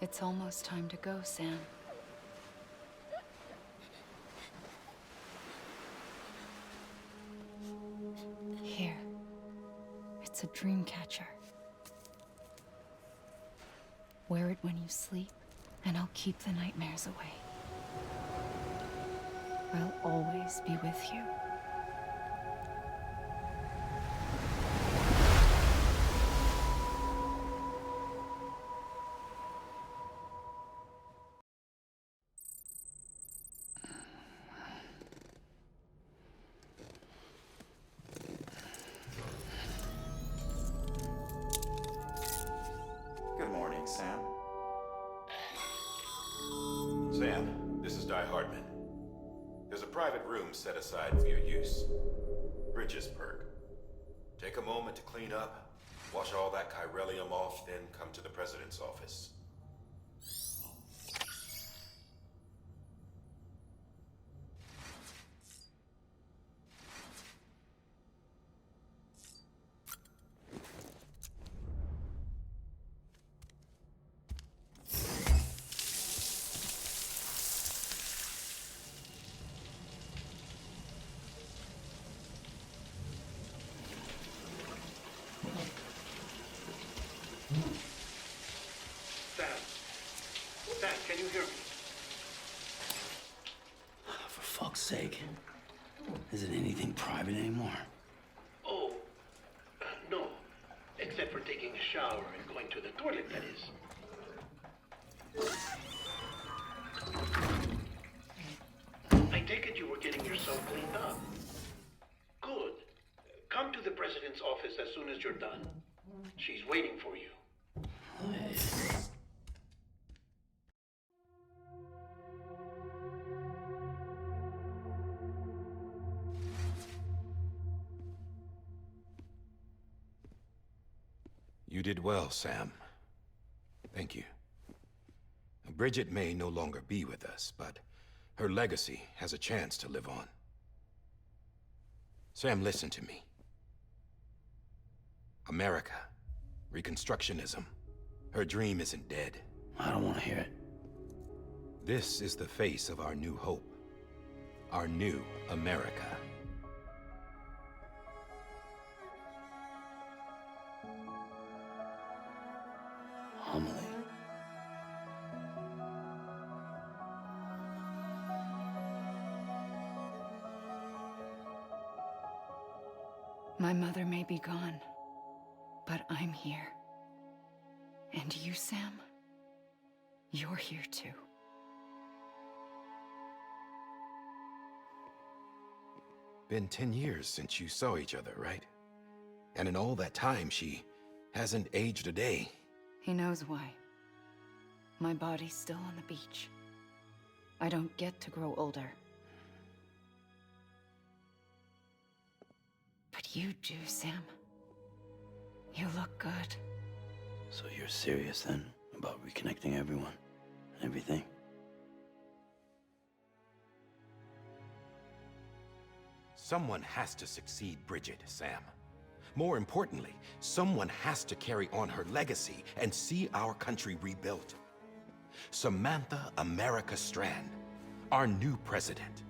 It's almost time to go, Sam. Here. It's a dream catcher. Wear it when you sleep, and I'll keep the nightmares away. I'll always be with you. Good morning, Sam. Sam, this is Di Hartman. There's a private room set aside for your use. Bridges perk. Take a moment to clean up, wash all that chiralium off, then come to the President's office. Sam, can you hear me? For fuck's sake. Isn't anything private anymore? Oh, no. Except for taking a shower and going to the toilet, that is. I take it you were getting yourself cleaned up. Good. Come to the President's office as soon as you're done. She's waiting for you. You did well, Sam. Thank you. Bridget may no longer be with us, but her legacy has a chance to live on. Sam, listen to me. America, Reconstructionism, her dream isn't dead. I don't want to hear it. This is the face of our new hope. Our new America. Amelie. My mother may be gone, but I'm here. And you, Sam? You're here too. Been 10 years since you saw each other, right? And in all that time, she hasn't aged a day. He knows why. My body's still on the beach. I don't get to grow older. But you do, Sam. You look good. So you're serious then about reconnecting everyone and everything? Someone has to succeed Bridget, Sam. More importantly, someone has to carry on her legacy and see our country rebuilt. Samantha America Strand, our new president.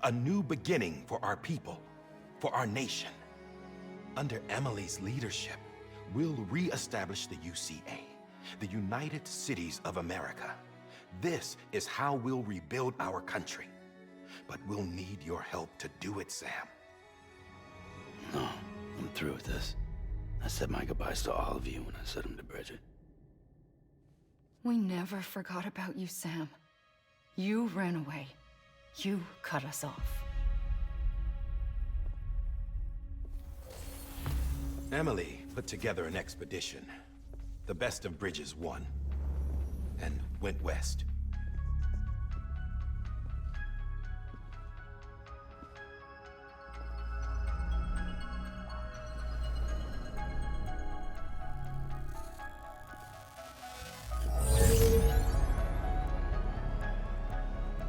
A new beginning for our people, for our nation. Under Amelie's leadership, we'll re-establish the UCA, the United Cities of America. This is how we'll rebuild our country. But we'll need your help to do it, Sam. No, I'm through with this. I said my goodbyes to all of you when I said them to Bridget. We never forgot about you, Sam. You ran away. You cut us off. Amelie put together an expedition. The best of Bridges won, and went west.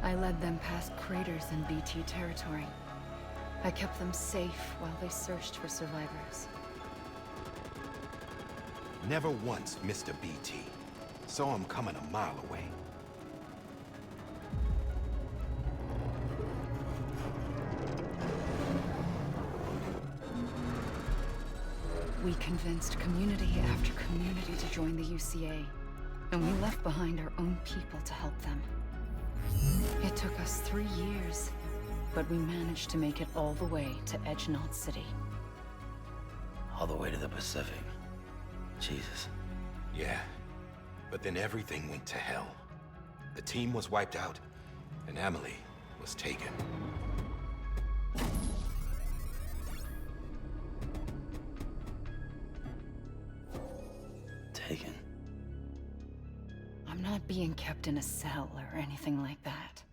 I led them past craters in BT territory. I kept them safe while they searched for survivors. Never once missed a BT. Saw him coming a mile away. We convinced community after community to join the UCA, and we left behind our own people to help them. It took us 3 years, but we managed to make it all the way to Edgenot City. All the way to the Pacific. Jesus. Yeah, but then everything went to hell. The team was wiped out, and Amelie was taken. Taken? I'm not being kept in a cell or anything like that.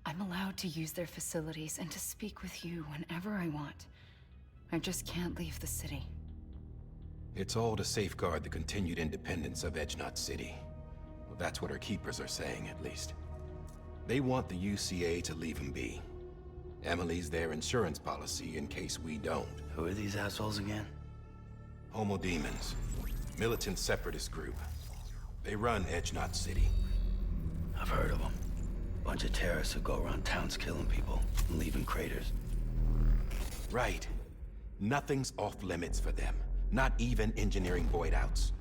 I'm allowed to use their facilities and to speak with you whenever I want. I just can't leave the city. It's all to safeguard the continued independence of Edgenot City. Well, that's what our keepers are saying, at least. They want the UCA to leave him be. Amelie's their insurance policy in case we don't. Who are these assholes again? Homo Demons. Militant separatist group. They run Edgenot City. I've heard of them. Bunch of terrorists who go around towns killing people and leaving craters. Right. Nothing's off limits for them. Not even engineering void outs.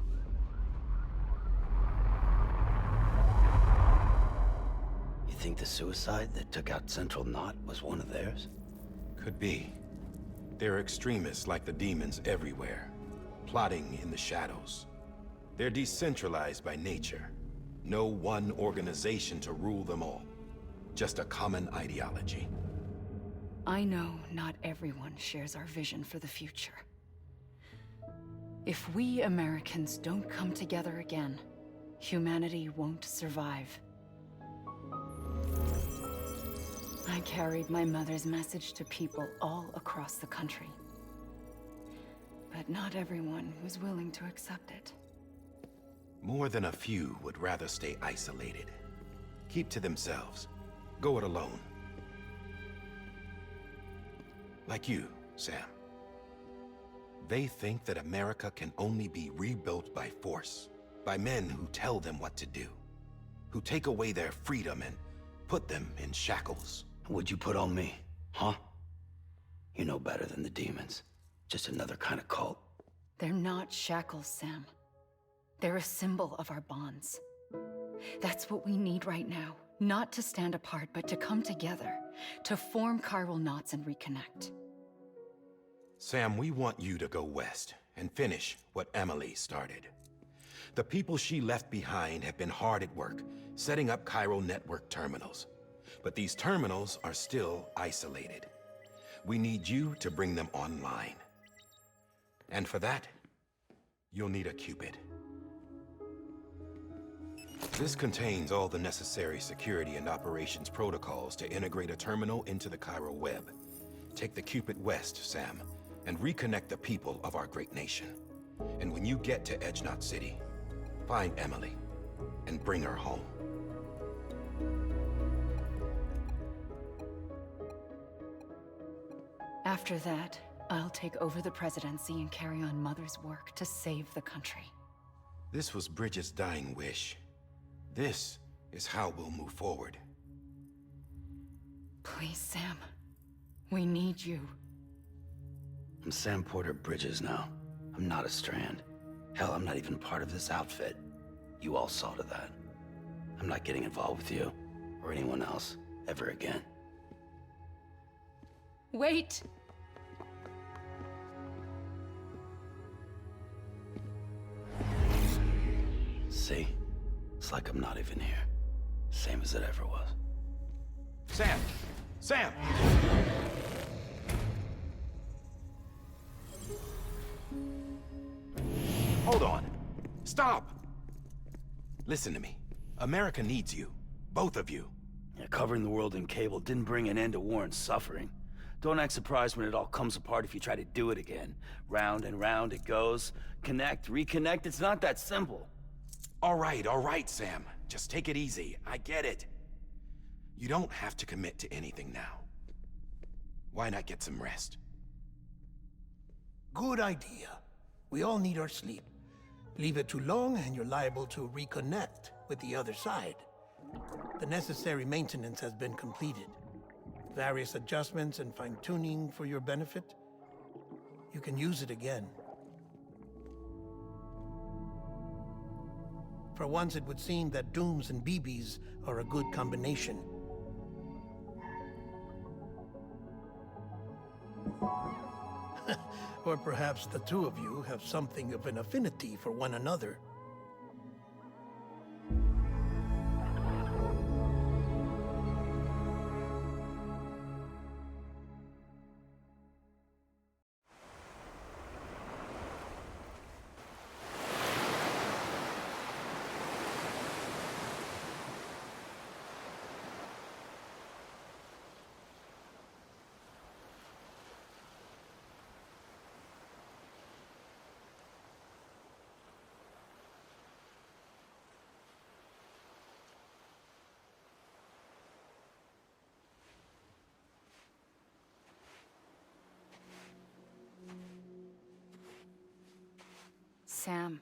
You think the suicide that took out Central Knot was one of theirs? Could be. There are extremists like the demons everywhere, plotting in the shadows. They're decentralized by nature. No one organization to rule them all. Just a common ideology. I know not everyone shares our vision for the future. If we Americans don't come together again, humanity won't survive. I carried my mother's message to people all across the country. But not everyone was willing to accept it. More than a few would rather stay isolated. Keep to themselves. Go it alone. Like you, Sam. They think that America can only be rebuilt by force, by men who tell them what to do, who take away their freedom and put them in shackles. What'd you put on me, huh? You know better than the demons. Just another kind of cult. They're not shackles, Sam. They're a symbol of our bonds. That's what we need right now. Not to stand apart, but to come together, to form chiral knots and reconnect. Sam, we want you to go west and finish what Amelie started. The people she left behind have been hard at work, setting up chiral network terminals. But these terminals are still isolated. We need you to bring them online. And for that, you'll need a Cupid. This contains all the necessary security and operations protocols to integrate a terminal into the chiral web. Take the Cupid west, Sam, and reconnect the people of our great nation. And when you get to Edgenot City, find Amelie and bring her home. After that, I'll take over the presidency and carry on Mother's work to save the country. This was Bridget's dying wish. This is how we'll move forward. Please, Sam. We need you. I'm Sam Porter Bridges now. I'm not a Strand. Hell, I'm not even part of this outfit. You all saw to that. I'm not getting involved with you, or anyone else, ever again. Wait! See? It's like I'm not even here. Same as it ever was. Sam! Sam! Hold on. Stop! Listen to me. America needs you. Both of you. Yeah, covering the world in cable didn't bring an end to war and suffering. Don't act surprised when it all comes apart if you try to do it again. Round and round it goes. Connect, reconnect, it's not that simple. All right, Sam. Just take it easy. I get it. You don't have to commit to anything now. Why not get some rest? Good idea. We all need our sleep. Leave it too long and you're liable to reconnect with the other side. The necessary maintenance has been completed. Various adjustments and fine-tuning for your benefit. You can use it again. For once, it would seem that Dooms and BBs are a good combination. Or perhaps the two of you have something of an affinity for one another. Sam.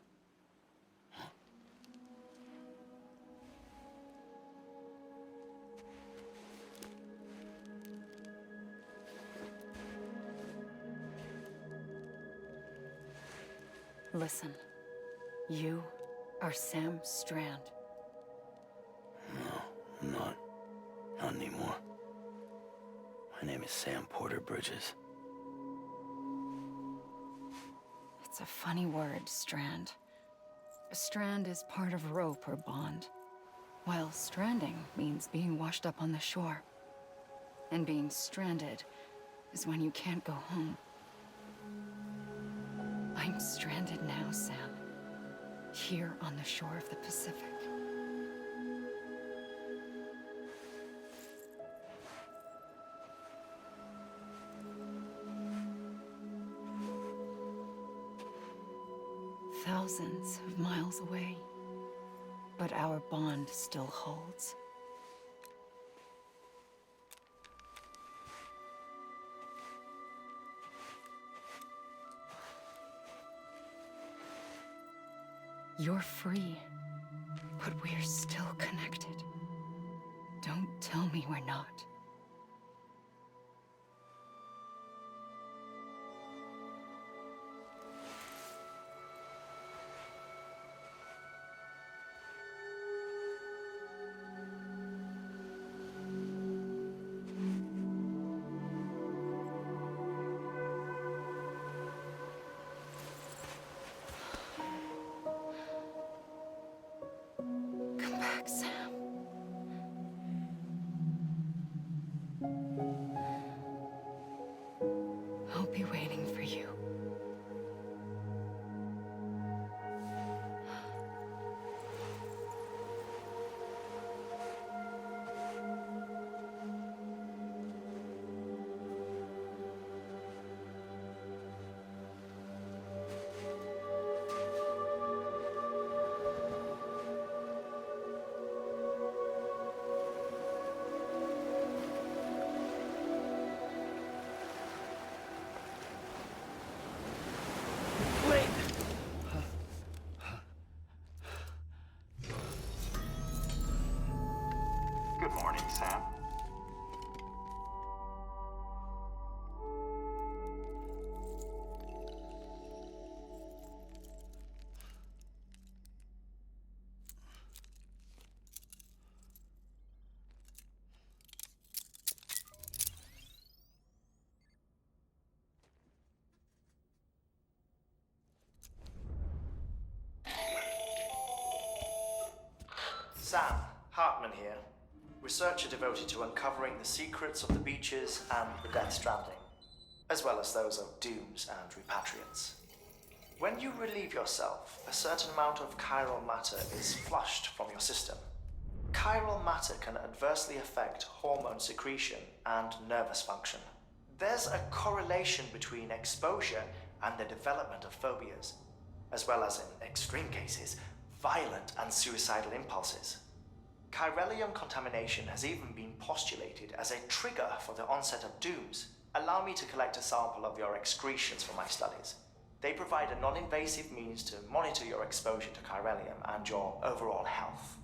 Listen. You are Sam Strand. No, I'm not. Not anymore. My name is Sam Porter Bridges. It's a funny word, strand. A strand is part of rope or bond, while stranding means being washed up on the shore. And being stranded is when you can't go home. I'm stranded now, Sam. Here on the shore of the Pacific. Thousands of miles away, but our bond still holds. You're free, but we're still connected. Don't tell me we're not. Come back, Sam. I'll be waiting for you. Good morning, Sam. Sam, Hartman here. Researcher devoted to uncovering the secrets of the beaches and the Death Stranding, as well as those of dooms and repatriates. When you relieve yourself, a certain amount of chiral matter is flushed from your system. Chiral matter can adversely affect hormone secretion and nervous function. There's a correlation between exposure and the development of phobias, as well as, in extreme cases, violent and suicidal impulses. Chiralium contamination has even been postulated as a trigger for the onset of dooms. Allow me to collect a sample of your excretions for my studies. They provide a non-invasive means to monitor your exposure to chiralium and your overall health.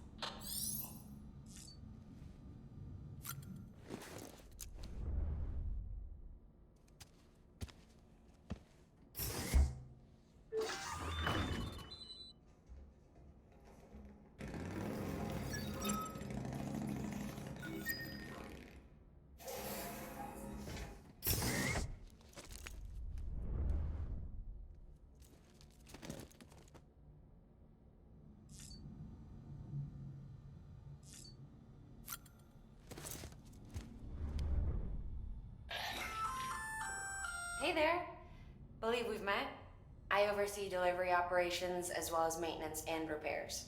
Hey there. Believe we've met. I oversee delivery operations as well as maintenance and repairs.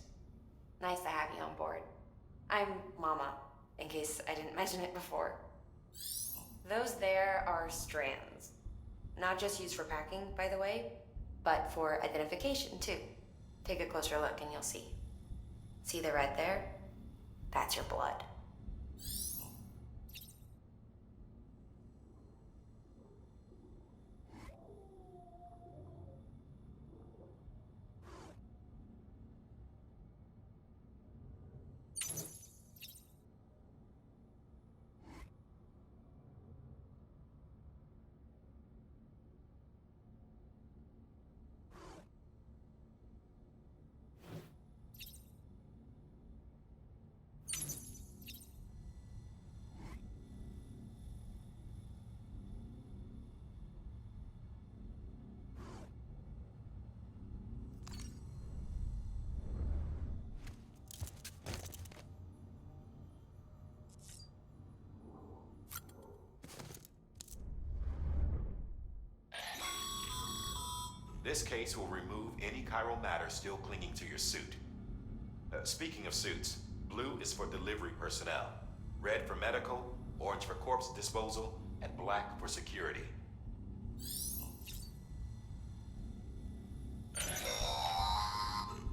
Nice to have you on board. I'm Mama, in case I didn't mention it before. Those there are strands. Not just used for packing, by the way, but for identification too. Take a closer look and you'll see. See the red there? That's your blood. This case will remove any chiral matter still clinging to your suit. Speaking of suits, blue is for delivery personnel, red for medical, orange for corpse disposal, and black for security.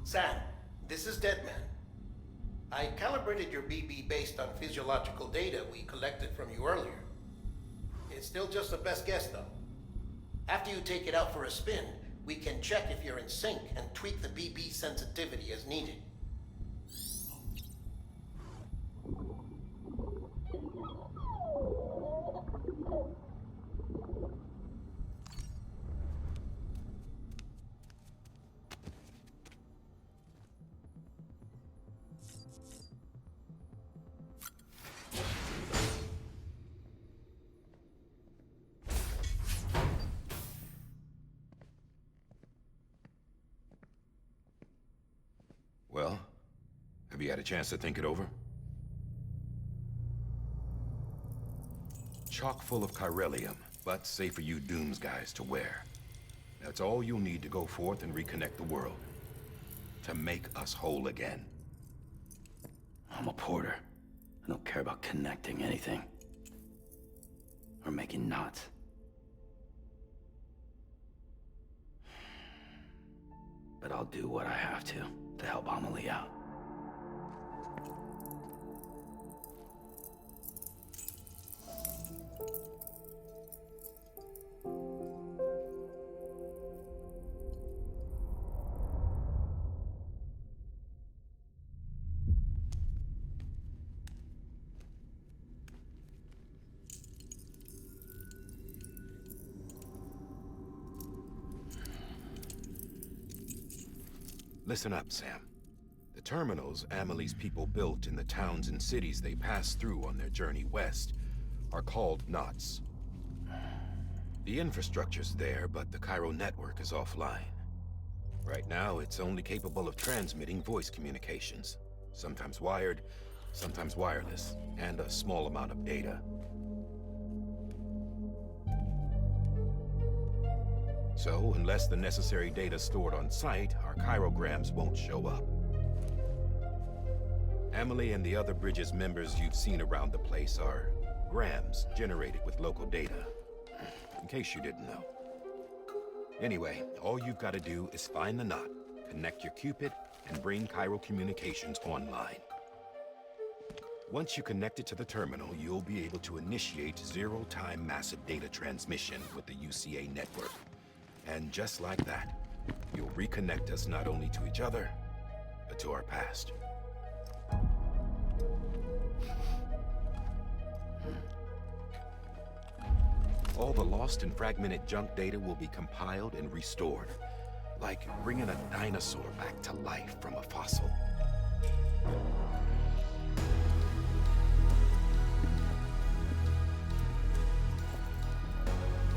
Sam, this is Deadman. I calibrated your BB based on physiological data we collected from you earlier. It's still just a best guess, though. After you take it out for a spin, we can check if you're in sync and tweak the BB sensitivity as needed. Well, have you had a chance to think it over? Chock full of chiralium, but safe for you Dooms guys to wear. That's all you'll need to go forth and reconnect the world. To make us whole again. I'm a porter. I don't care about connecting anything. Or making knots. But I'll do what I have to help Amelie out. Listen up, Sam. The terminals Amelie's people built in the towns and cities they passed through on their journey west are called knots. The infrastructure's there, but the Cairo network is offline. Right now, it's only capable of transmitting voice communications. Sometimes wired, sometimes wireless, and a small amount of data. So, unless the necessary data's stored on site, our chirograms won't show up. Amelie and the other Bridges members you've seen around the place are grams generated with local data. In case you didn't know. Anyway, all you've got to do is find the knot, connect your Cupid, and bring Cairo communications online. Once you connect it to the terminal, you'll be able to initiate zero-time massive data transmission with the UCA network. And just like that, you'll reconnect us not only to each other, but to our past. All the lost and fragmented junk data will be compiled and restored, like bringing a dinosaur back to life from a fossil.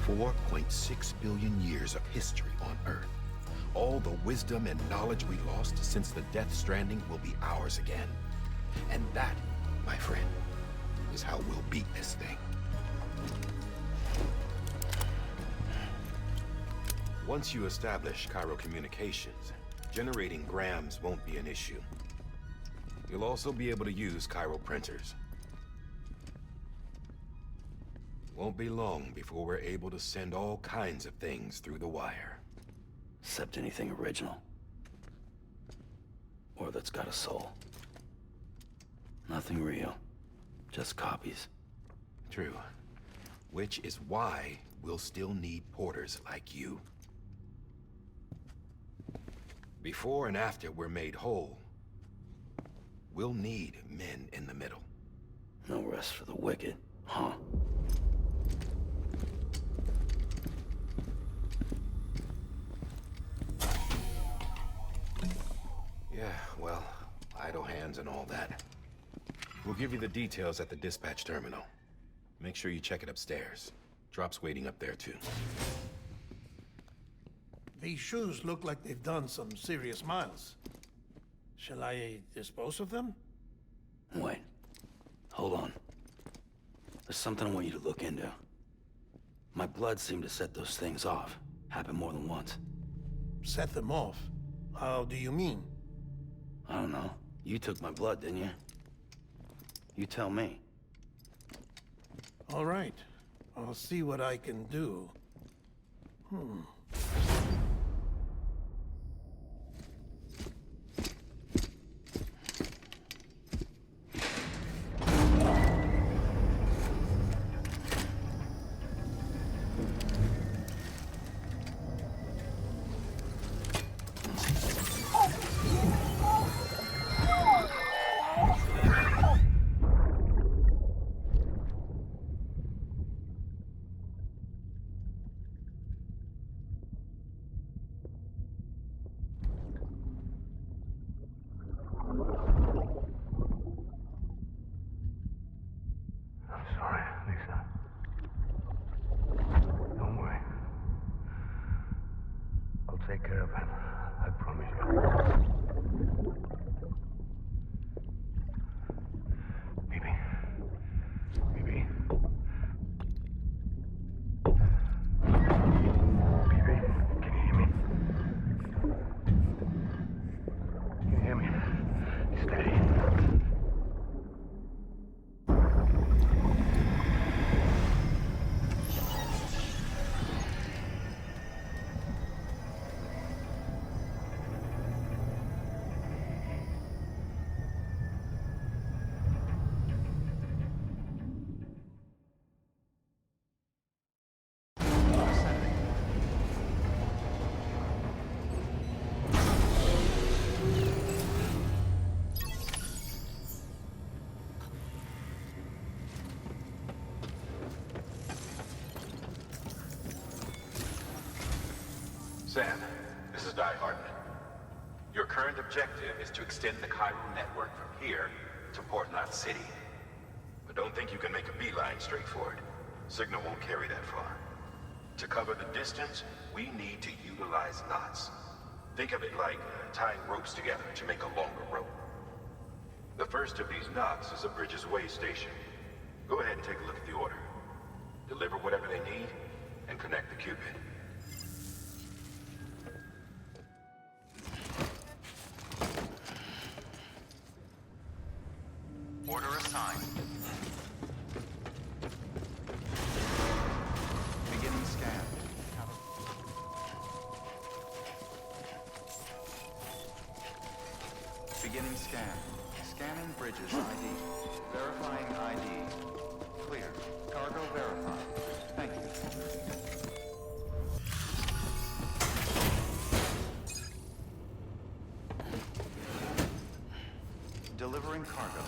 4.6 billion years of history on Earth. All the wisdom and knowledge we lost since the Death Stranding will be ours again. And that, my friend, is how we'll beat this thing. Once you establish Cairo communications, generating grams won't be an issue. You'll also be able to use Cairo printers. Won't be long before we're able to send all kinds of things through the wire. Except anything original. Or that's got a soul. Nothing real. Just copies. True. Which is why we'll still need porters like you. Before and after we're made whole, we'll need men in the middle. No rest for the wicked, huh? Yeah, well, idle hands and all that. We'll give you the details at the dispatch terminal. Make sure you check it upstairs. Drop's waiting up there, too. These shoes look like they've done some serious miles. Shall I dispose of them? Wait. Hold on. There's something I want you to look into. My blood seemed to set those things off. Happened more than once. Set them off? How do you mean? I don't know. You took my blood, didn't you? You tell me. All right. I'll see what I can do. Sorry, Lisa. Don't worry. I'll take care of it. I promise you. Baby. Baby. Baby, can you hear me? Can you hear me? Steady. Sam, this is Di Hartman. Your current objective is to extend the Cairo network from here to Port Knot City. But don't think you can make a beeline straight for it. Signal won't carry that far. To cover the distance, we need to utilize knots. Think of it like tying ropes together to make a longer rope. The first of these knots is a Bridges Way station. Go ahead and take a look at the order. Deliver whatever they need, and connect the Cupid. Order assigned. Beginning scan. Beginning scan. Scanning Bridges ID. Verifying ID. Clear. Cargo verified. Thank you. delivering cargo.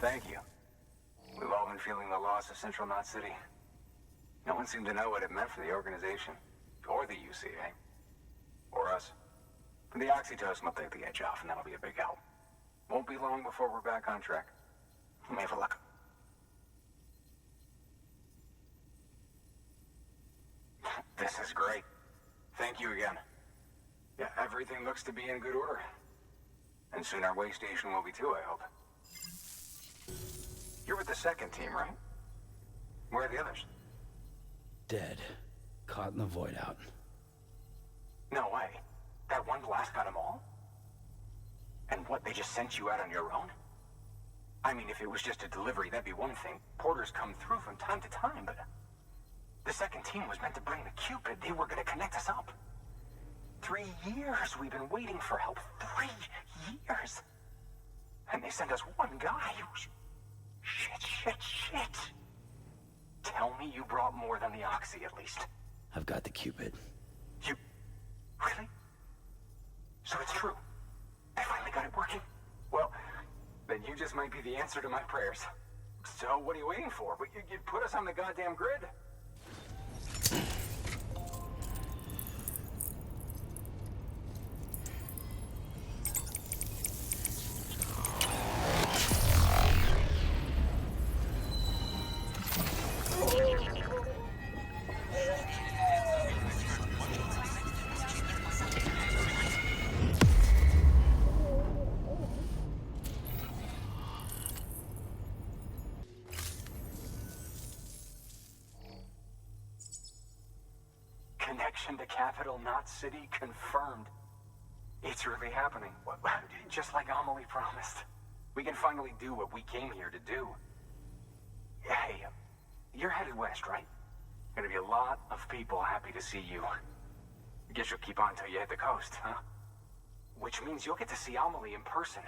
Thank you. We've all been feeling the loss of Central Knot City. No one seemed to know what it meant for the organization, or the UCA, or us. The oxytocin will take the edge off, and that'll be a big help. Won't be long before we're back on track. We may have a luck. This is great. Thank you again. Yeah, everything looks to be in good order. And soon our way station will be too, I hope. You're with the second team, right? Where are the others? Dead. Caught in the void out. No way. That one blast got them all? And what, they just sent you out on your own? I mean, if it was just a delivery, that'd be one thing. Porters come through from time to time, but... The second team was meant to bring the Cupid. They were gonna connect us up. 3 years we've been waiting for help. 3 years! And they sent us one guy who's... Shit. Tell me you brought more than the Oxy, at least. I've got the Cupid. You... Really? So it's true. They finally got it working? Well, then you just might be the answer to my prayers. So what are you waiting for? You put us on the goddamn grid. Connection to Capital Knot City confirmed. It's really happening. Just like Amelie promised. We can finally do what we came here to do. Hey, you're headed west, right? Gonna be a lot of people happy to see you. Guess you'll keep on till you hit the coast, huh? Which means you'll get to see Amelie in person.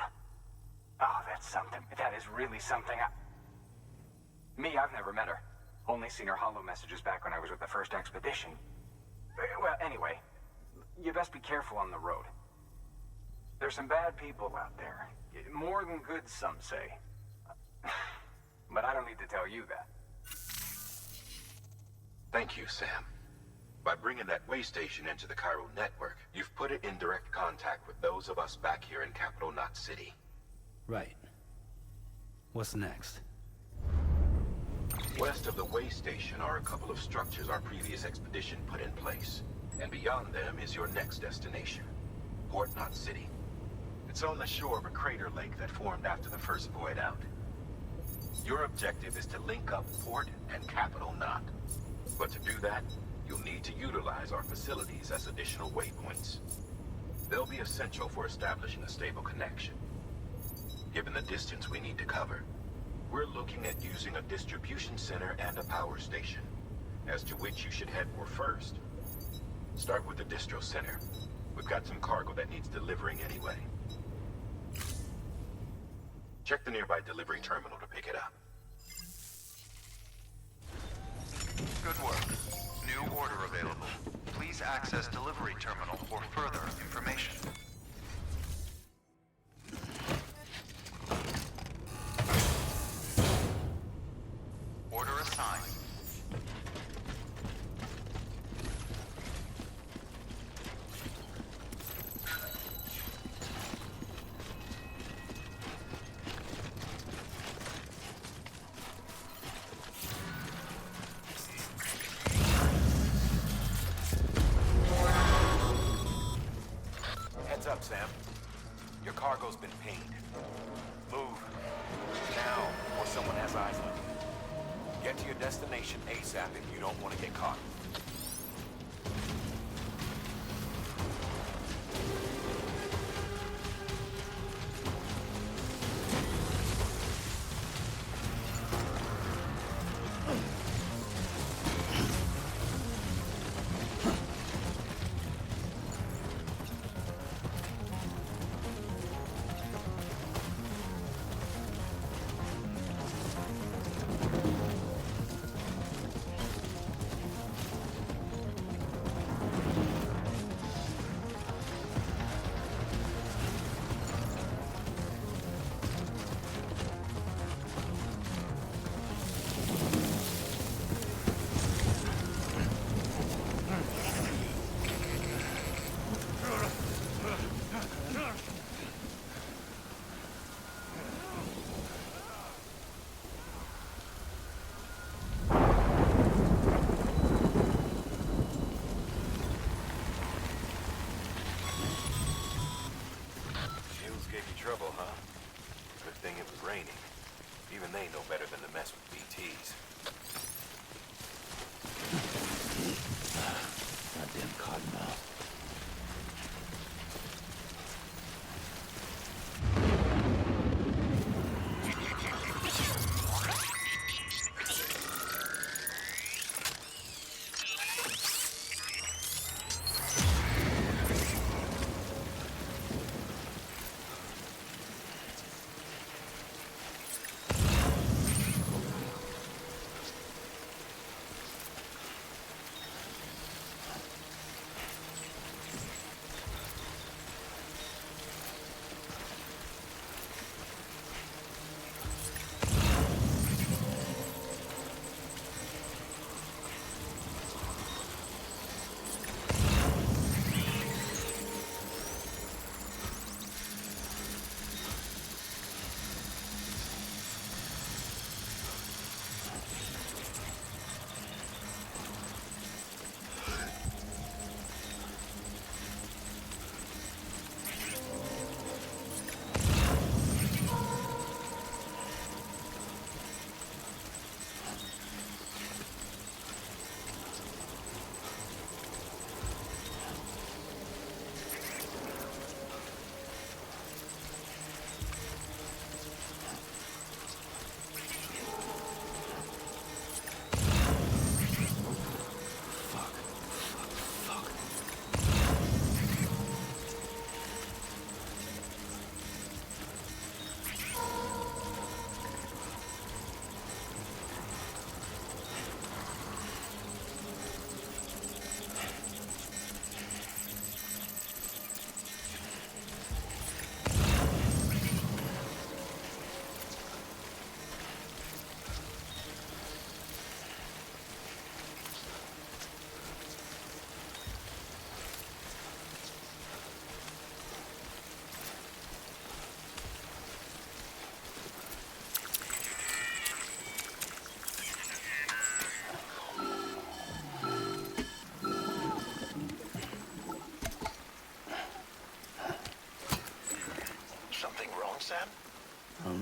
Oh, that's something. That is really something. I've never met her. Only seen her holo messages back when I was with the first expedition. Well, anyway, you best be careful on the road. There's some bad people out there. More than good, some say. But I don't need to tell you that. Thank you, Sam. By bringing that way station into the Cairo network, you've put it in direct contact with those of us back here in Capital Knot City. Right. What's next? West of the way station are a couple of structures our previous expedition put in place. And beyond them is your next destination, Port Knot City. It's on the shore of a crater lake that formed after the first void out. Your objective is to link up Port and Capital Knot. But to do that, you'll need to utilize our facilities as additional waypoints. They'll be essential for establishing a stable connection. Given the distance we need to cover, we're looking at using a distribution center and a power station, as to which you should head for first. Start with the distro center. We've got some cargo that needs delivering anyway. Check the nearby delivery terminal to pick it up. Good work. New order available. Please access delivery terminal for further information. Order assigned. Heads up, Sam. Your cargo's been pinged. Move. Now, before someone has eyes on you. Get to your destination ASAP if you don't want to get caught.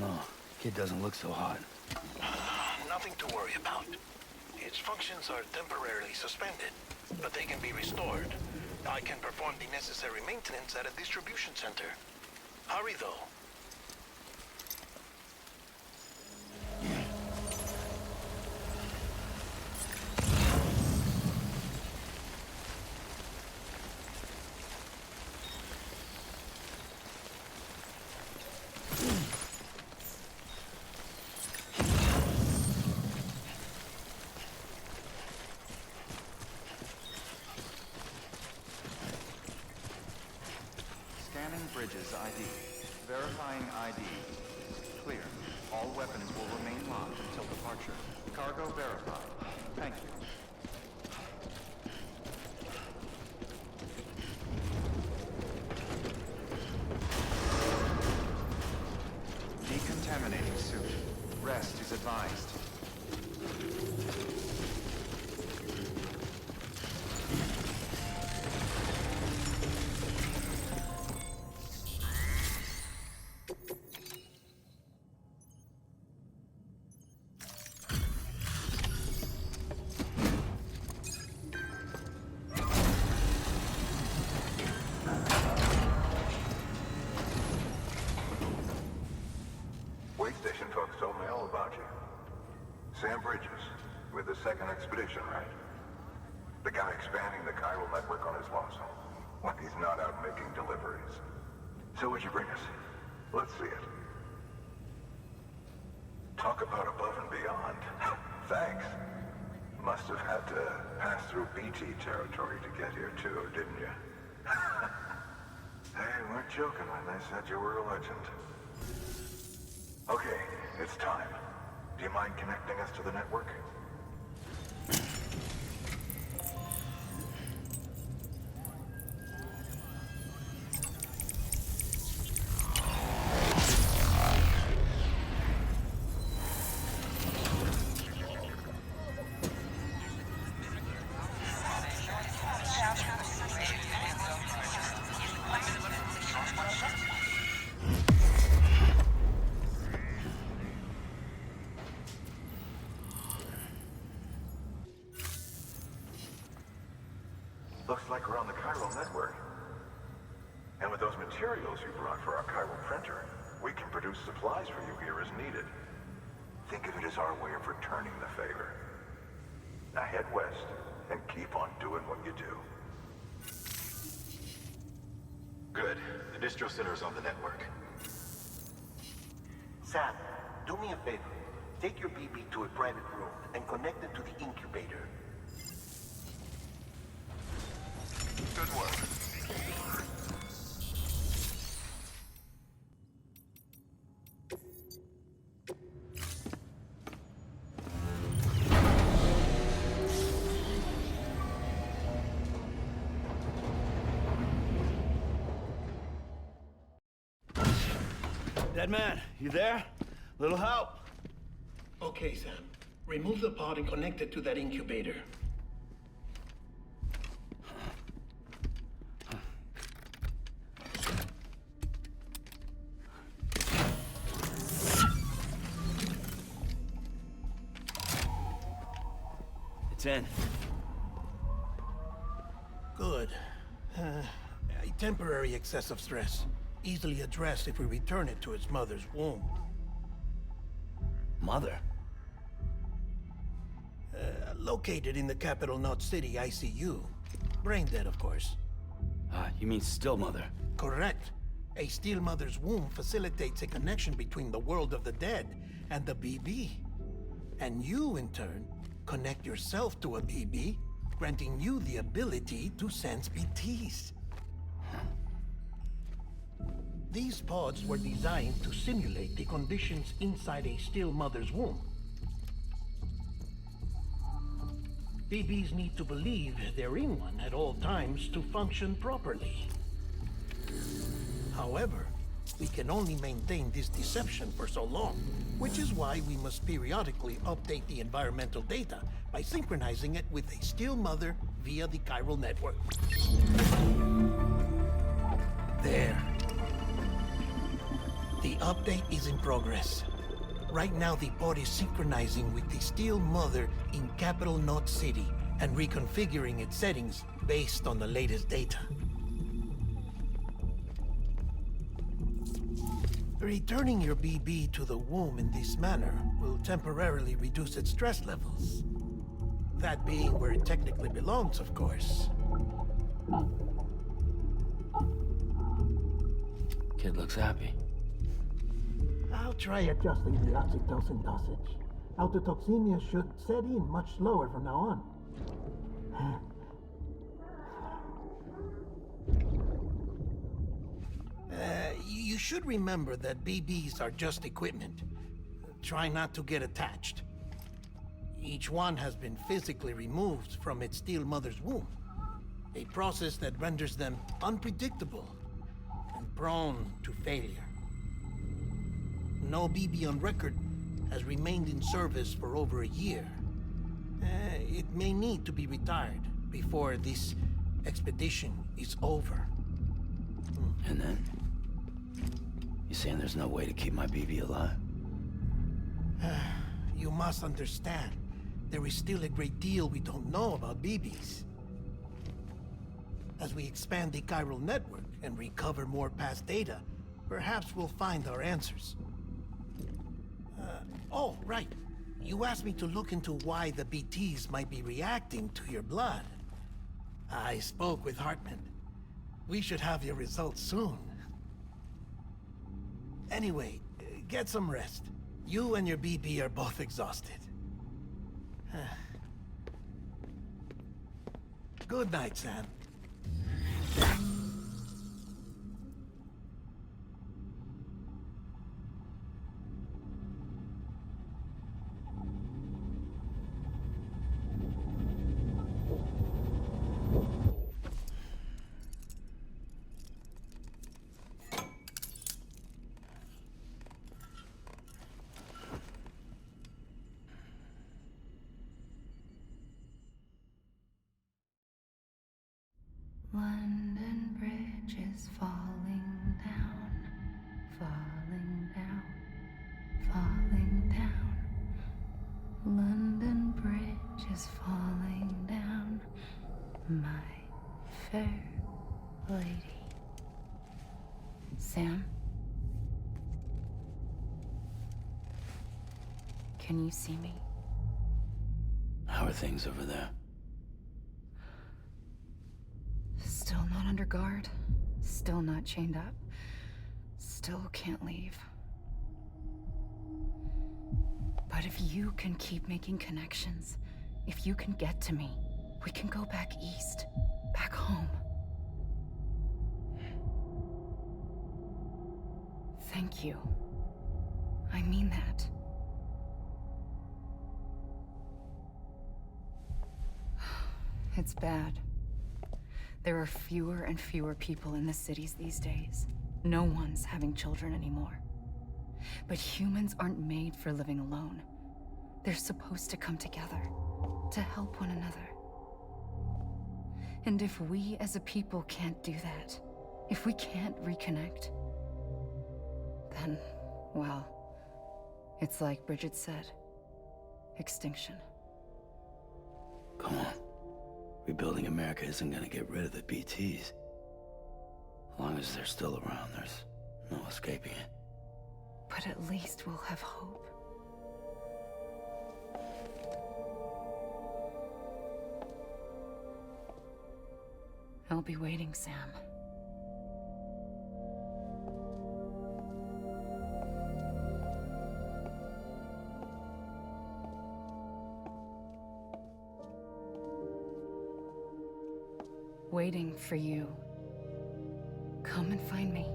know. Kid doesn't look so hot. Nothing to worry about. Its functions are temporarily suspended, but they can be restored. I can perform the necessary maintenance at a distribution center. Hurry, though. Scanning Bridges ID. Verifying ID. Clear. All weapons will remain locked until departure. Cargo verified. Thank you. Decontaminating suit. Rest is advised. Wait station folks told me all about you. Sam Bridges, with the second expedition, right? The guy expanding the chiral network on his lonesome. When he's not out making deliveries. So what'd you bring us? Let's see it. Talk about above and beyond. Thanks. Must have had to pass through BT territory to get here too, didn't you? They weren't joking when they said you were a legend. Okay, it's time. Do you mind connecting us to the network? Looks like we're on the chiral network. And with those materials you brought for our chiral printer, we can produce supplies for you here as needed. Think of it as our way of returning the favor. Now head west and keep on doing what you do. Good. The distro center is on the network. Sam, do me a favor. Take your BB to a private room and connect it to the incubator. Good work. Dead man, you there? Little help? Okay, Sam. Remove the pod and connect it to that incubator. It's in. Good. A temporary excessive stress. Easily addressed if we return it to its mother's womb. Mother? Located in the capital Knot City ICU. Brain dead, of course. You mean still mother? Correct. A still mother's womb facilitates a connection between the world of the dead and the BB. And you, in turn, connect yourself to a BB, granting you the ability to sense BTs. These pods were designed to simulate the conditions inside a still mother's womb. BBs need to believe they're in one at all times to function properly. However, we can only maintain this deception for so long, which is why we must periodically update the environmental data by synchronizing it with a still mother via the chiral network. There. The update is in progress. Right now, the pod is synchronizing with the Steel Mother in Capital Knot City and reconfiguring its settings based on the latest data. Returning your BB to the womb in this manner will temporarily reduce its stress levels. That being where it technically belongs, of course. Kid looks happy. I'll try adjusting the oxytocin dosage. Autotoxemia should set in much slower from now on. You should remember that BBs are just equipment. Try not to get attached. Each one has been physically removed from its Steel Mother's womb. A process that renders them unpredictable and prone to failure. No BB on record has remained in service for over a year. It may need to be retired before this expedition is over. And then? You saying there's no way to keep my BB alive? You must understand, there is still a great deal we don't know about BBs. As we expand the chiral network and recover more past data, perhaps we'll find our answers. Oh, right. You asked me to look into why the BTs might be reacting to your blood. I spoke with Hartman. We should have your results soon. Anyway, get some rest. You and your BB are both exhausted. Good night, Sam. London Bridge is falling down, falling down, falling down. London Bridge is falling down, my fair lady. Sam? Can you see me? How are things over there? Still not under guard. Still not chained up. Still can't leave. But if you can keep making connections, if you can get to me, we can go back east. Back home. Thank you. I mean that. It's bad. There are fewer and fewer people in the cities these days. No one's having children anymore. But humans aren't made for living alone. They're supposed to come together, to help one another. And if we as a people can't do that, if we can't reconnect, then, well, it's like Bridget said, extinction. Come on. Rebuilding America isn't gonna get rid of the BTs. As long as they're still around, there's no escaping it. But at least we'll have hope. I'll be waiting, Sam. Waiting for you. Come and find me.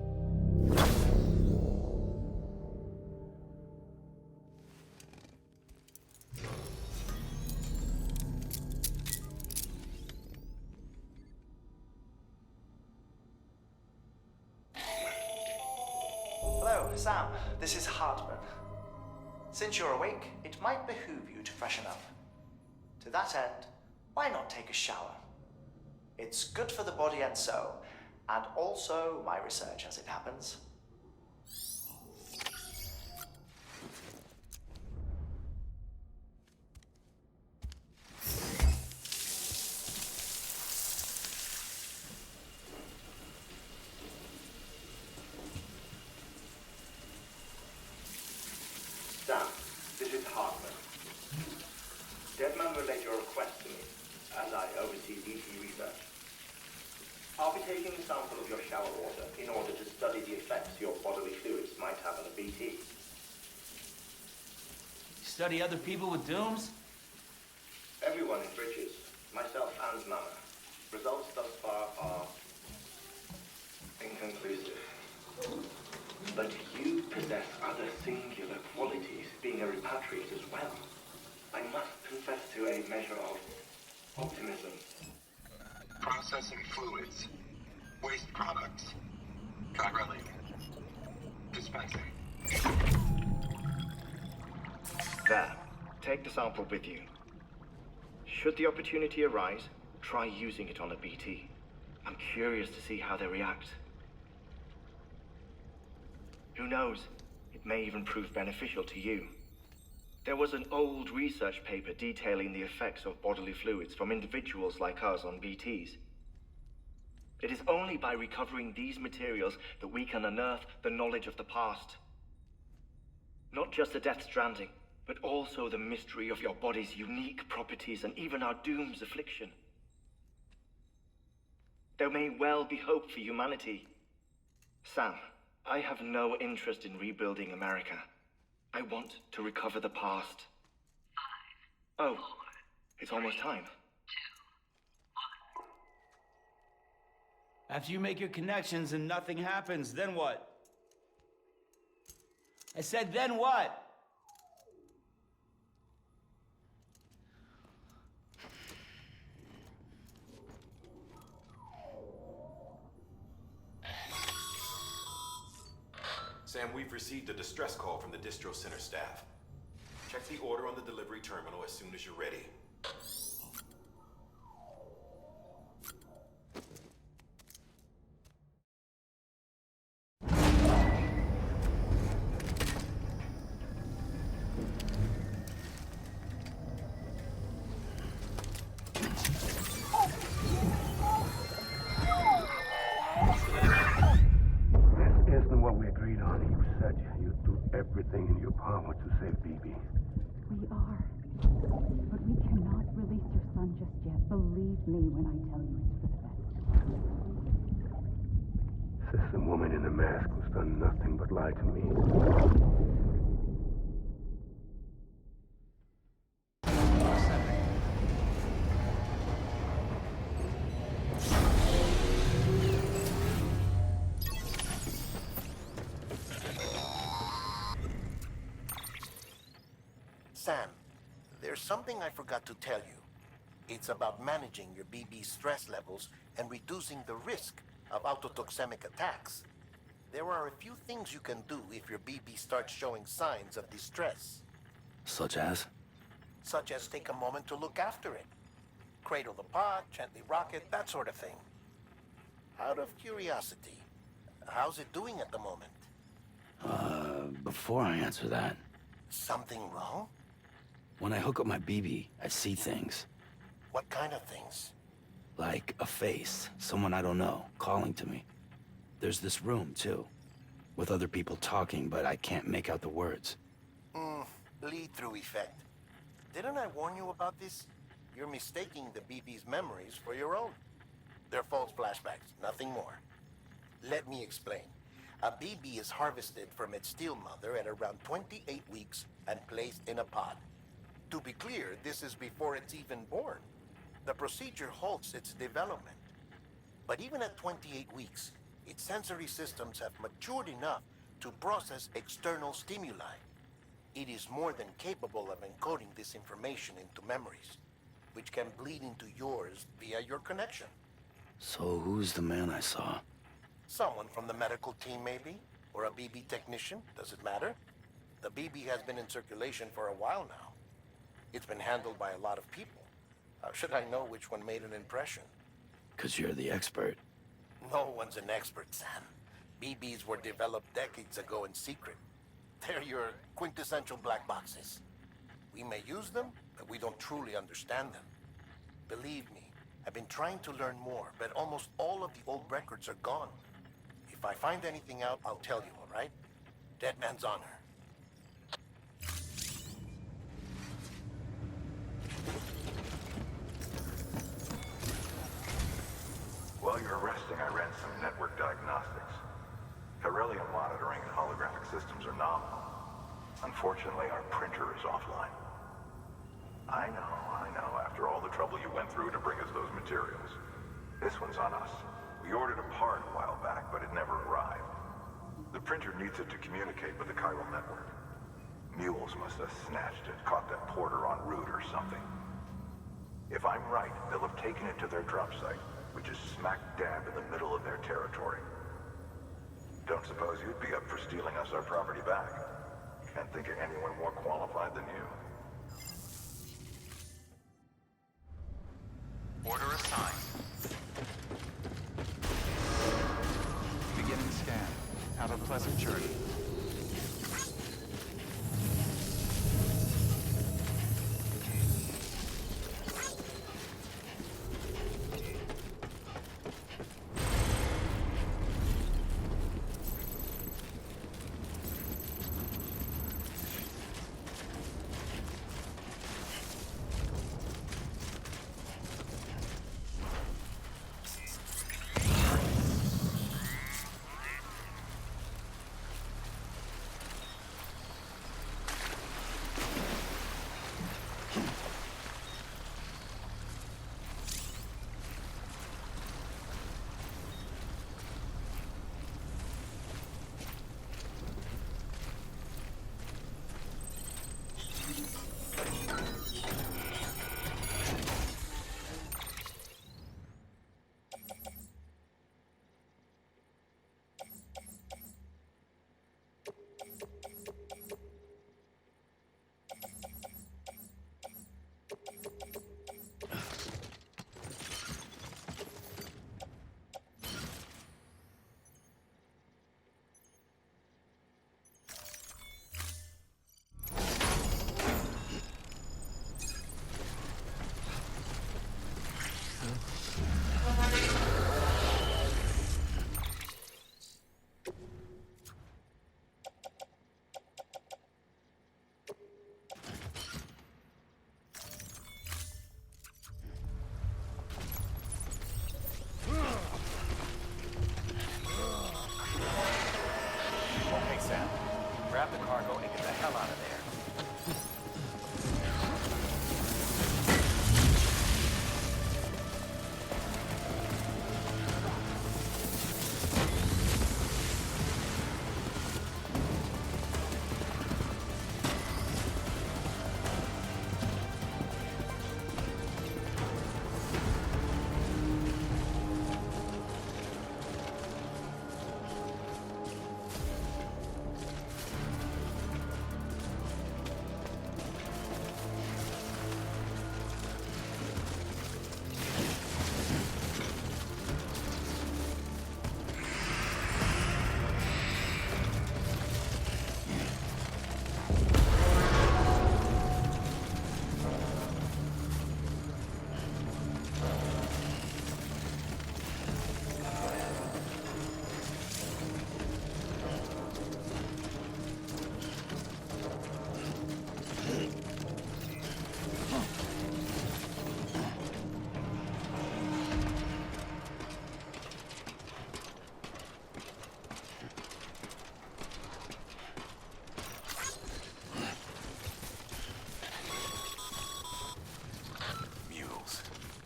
Hello, Sam. This is Hartman. Since you're awake, it might behoove you to freshen up. To that end, why not take a shower? It's good for the body and soul, and also my research as it happens. Deadman relayed your request to me, as I oversee BT research. I'll be taking a sample of your shower water in order to study the effects your bodily fluids might have on a BT. Study other people with dooms? Everyone in Bridges, myself and Mama. Results thus far are inconclusive. But you possess other singular qualities, being a repatriate as well. I must confess to a measure of optimism. Processing fluids. Waste products. Chirelli. Dispensing. There. Take the sample with you. Should the opportunity arise, try using it on a BT. I'm curious to see how they react. Who knows? It may even prove beneficial to you. There was an old research paper detailing the effects of bodily fluids from individuals like us on BTs. It is only by recovering these materials that we can unearth the knowledge of the past. Not just the Death Stranding, but also the mystery of your body's unique properties and even our doom's affliction. There may well be hope for humanity. Sam, I have no interest in rebuilding America. I want to recover the past. 5, 4, oh, it's almost time. 2, 1. After you make your connections and nothing happens, then what? I said, then what? Sam, we've received a distress call from the distro center staff. Check the order on the delivery terminal as soon as you're ready. Everything in your power to save BB. We are. But we cannot release your son just yet. Believe me when I tell you it's for the best. This woman in the mask who's done nothing but lie to me. Sam, there's something I forgot to tell you. It's about managing your BB stress levels and reducing the risk of autotoxemic attacks. There are a few things you can do if your BB starts showing signs of distress. Such as? Such as take a moment to look after it. Cradle the pod, gently rock it, that sort of thing. Out of curiosity, how's it doing at the moment? Before I answer that... Something wrong? When I hook up my BB, I see things. What kind of things? Like a face, someone I don't know, calling to me. There's this room, too, with other people talking, but I can't make out the words. Lead-through effect. Didn't I warn you about this? You're mistaking the BB's memories for your own. They're false flashbacks, nothing more. Let me explain. A BB is harvested from its steel mother at around 28 weeks and placed in a pod. To be clear, this is before it's even born. The procedure halts its development. But even at 28 weeks, its sensory systems have matured enough to process external stimuli. It is more than capable of encoding this information into memories, which can bleed into yours via your connection. So who's the man I saw? Someone from the medical team, maybe? Or a BB technician, does it matter? The BB has been in circulation for a while now. It's been handled by a lot of people. How should I know which one made an impression? 'Cause you're the expert. No one's an expert, Sam. BBs were developed decades ago in secret. They're your quintessential black boxes. We may use them, but we don't truly understand them. Believe me, I've been trying to learn more, but almost all of the old records are gone. If I find anything out, I'll tell you, all right? Dead man's honor. Unfortunately, our printer is offline. I know, after all the trouble you went through to bring us those materials. This one's on us. We ordered a part a while back, but it never arrived. The printer needs it to communicate with the chiral network. Mules must have snatched it, caught that porter en route or something. If I'm right, they'll have taken it to their drop site, which is smack dab in the middle of their territory. Don't suppose you'd be up for stealing us our property back? Can't think of anyone more qualified than you. Order assigned. Beginning scan. Have a pleasant journey. Okay, Sam. Grab the cargo and get the hell out of there.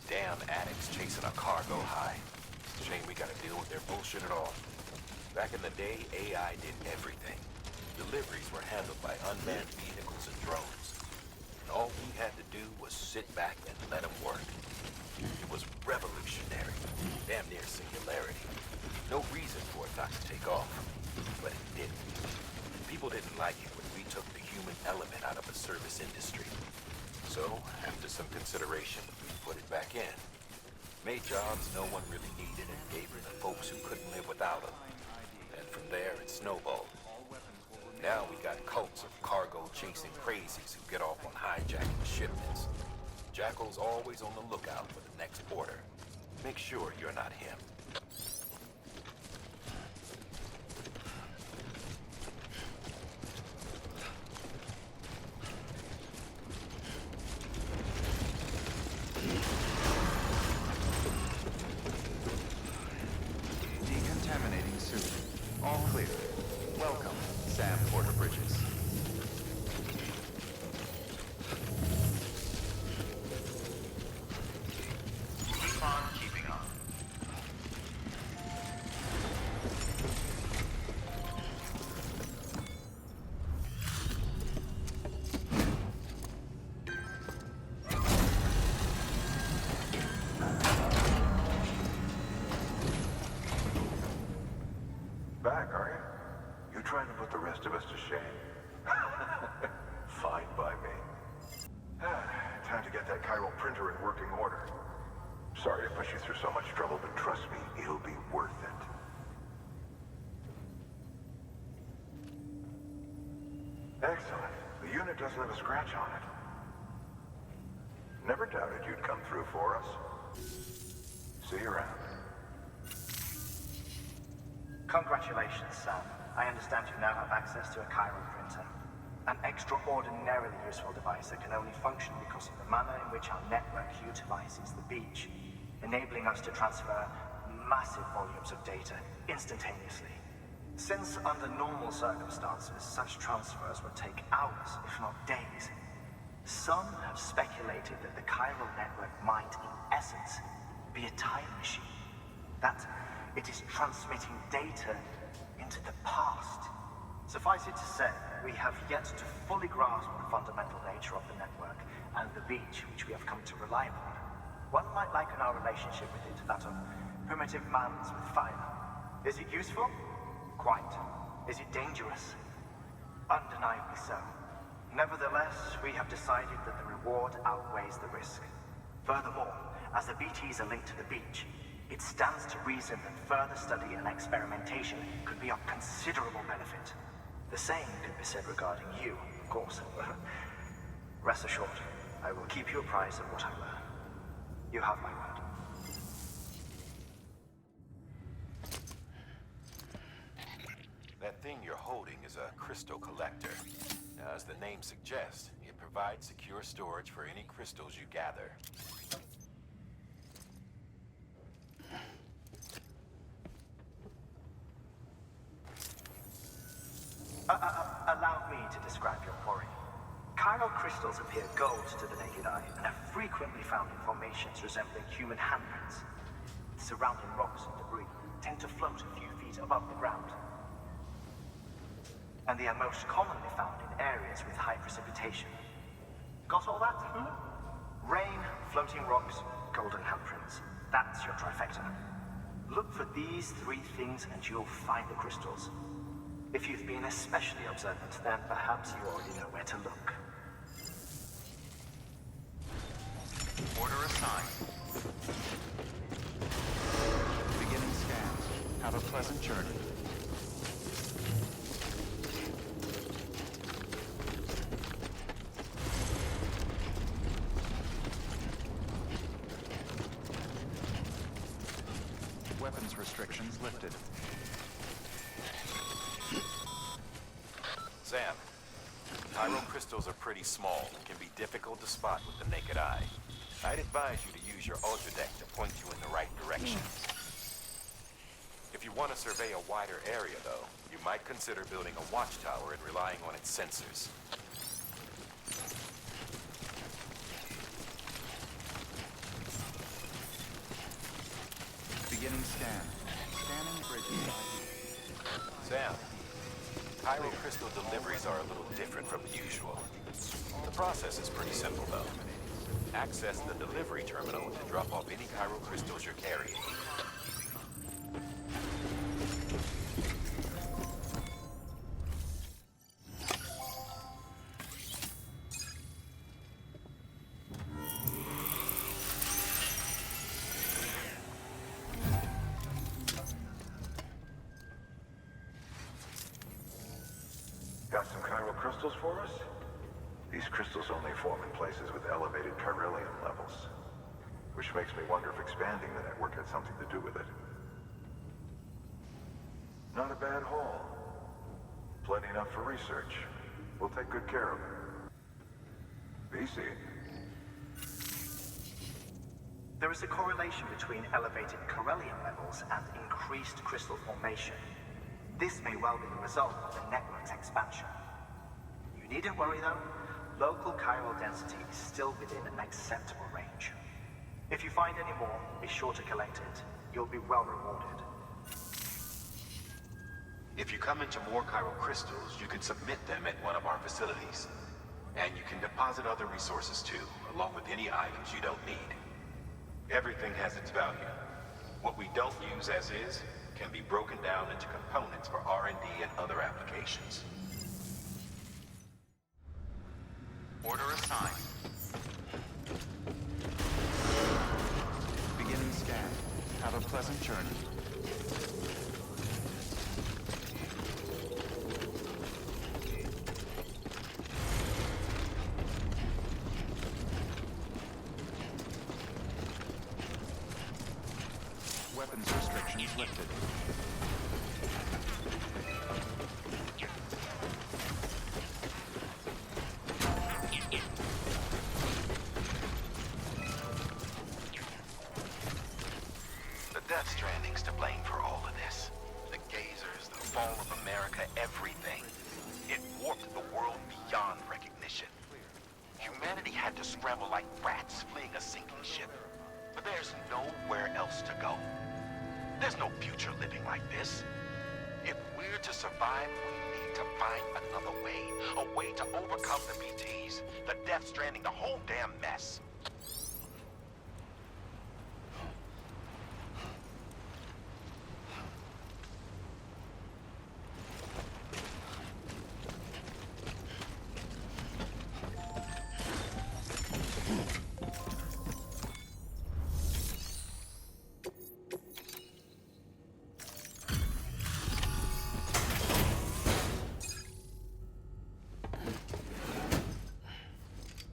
Damn addicts chasing a cargo high. Shame we gotta deal with their bullshit at all. Back in the day, AI did everything. Deliveries were handled by unmanned vehicles and drones. And all we had to do was sit back and let them work. It was revolutionary, damn near singularity. No reason for it not to take off, but it didn't. People didn't like it when we took the human element out of the service industry. So, after some consideration, we put it back in. Made jobs no one really needed and gave them to folks who couldn't live without them. And from there, it snowballed. Now we got cults of cargo-chasing crazies who get off on hijacking shipments. Jackal's always on the lookout for the next order. Make sure you're not him. Decontaminating suit. All clear. Welcome, Sam Porter Bridges. get that chiral printer in working order. Sorry to push you through so much trouble, but trust me, it'll be worth it. Excellent. The unit doesn't have a scratch on it. Never doubted you'd come through for us. See you around. Congratulations, Sam. I understand you now have access to a chiral printer. An extraordinarily useful device that can only function because of the manner in which our network utilizes the beach, enabling us to transfer massive volumes of data instantaneously. Since under normal circumstances, such transfers would take hours, if not days, some have speculated that the chiral network might, in essence, be a time machine. That it is transmitting data into the past. Suffice it to say, we have yet to fully grasp the fundamental nature of the network and the beach which we have come to rely upon. One might liken our relationship with it to that of primitive mans with fire. Is it useful? Quite. Is it dangerous? Undeniably so. Nevertheless, we have decided that the reward outweighs the risk. Furthermore, as the BTs are linked to the beach, it stands to reason that further study and experimentation could be of considerable benefit. The same could be said regarding you, of course. Rest assured, I will keep you apprised of what I learn. You have my word. That thing you're holding is a crystal collector. Now, as the name suggests, it provides secure storage for any crystals you gather. Allow me to describe your quarry. Chiral crystals appear gold to the naked eye and are frequently found in formations resembling human handprints. Surrounding rocks and debris tend to float a few feet above the ground. And they are most commonly found in areas with high precipitation. Got all that? Rain, floating rocks, golden handprints. That's your trifecta. Look for these three things and you'll find the crystals. If you've been especially observant, then perhaps you already know where to look. Order assigned. Beginning scans. Have a pleasant journey. Weapons restrictions lifted. Sam, chiral crystals are pretty small and can be difficult to spot with the naked eye. I'd advise you to use your ultra deck to point you in the right direction. If you want to survey a wider area, though, you might consider building a watchtower and relying on its sensors. Beginning scan. Scanning bridges. Sam, chiral crystal deliveries are a little different from usual. The process is pretty simple, though. Access the delivery terminal to drop off any chiral crystals you're carrying. Got some chiral crystals for us? These crystals only form in places with elevated chiralium levels. Which makes me wonder if expanding the network had something to do with it. Not a bad haul. Plenty enough for research. We'll take good care of it. VC. There is a correlation between elevated chiralium levels and increased crystal formation. This may well be the result of the network's expansion. You needn't worry though. Local chiral density is still within an acceptable range. If you find any more, be sure to collect it. You'll be well rewarded. If you come into more chiral crystals, you can submit them at one of our facilities. And you can deposit other resources too, along with any items you don't need. Everything has its value. What we don't use as is can be broken down into components for R&D and other applications. Order assigned. ready. Weapons restrictions lifted. The Death Stranding's to blame for all of this. The gazers, the fall of America, everything. It warped the world beyond recognition. Humanity had to scramble like rats fleeing a sinking ship. But there's nowhere else to go. There's no future living like this. If we're to survive, we need to find another way. A way to overcome the BTs, the Death Stranding, the whole damn mess.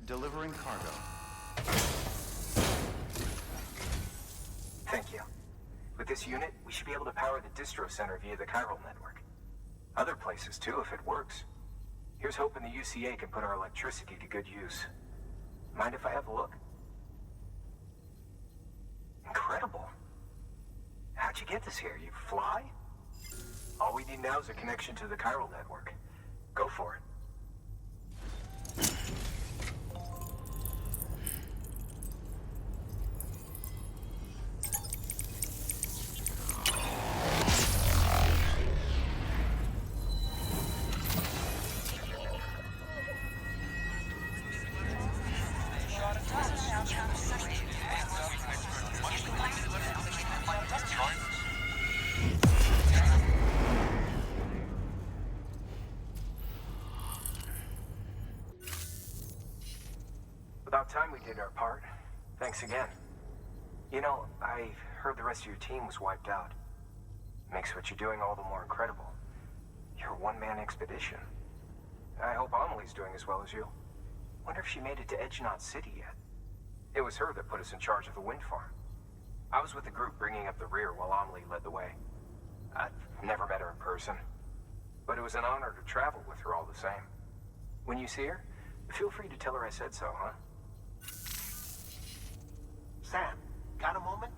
Delivering cargo. Thank you. With this unit, we should be able to power the distro center via the chiral network. Other places too, if it works. Here's hoping the UCA can put our electricity to good use. Mind if I have a look? Incredible. How'd you get this here? You fly? All we need now is a connection to the chiral network. Go for it. About time we did our part. Thanks again. You know, I heard the rest of your team was wiped out. Makes what you're doing all the more incredible. You're a one-man expedition. I hope Amelie's doing as well as you. Wonder if she made it to Edgenot City yet. It was her that put us in charge of the wind farm. I was with the group bringing up the rear while Amelie led the way. I've never met her in person, but it was an honor to travel with her all the same. When you see her, feel free to tell her I said so, huh? Sam, got a moment?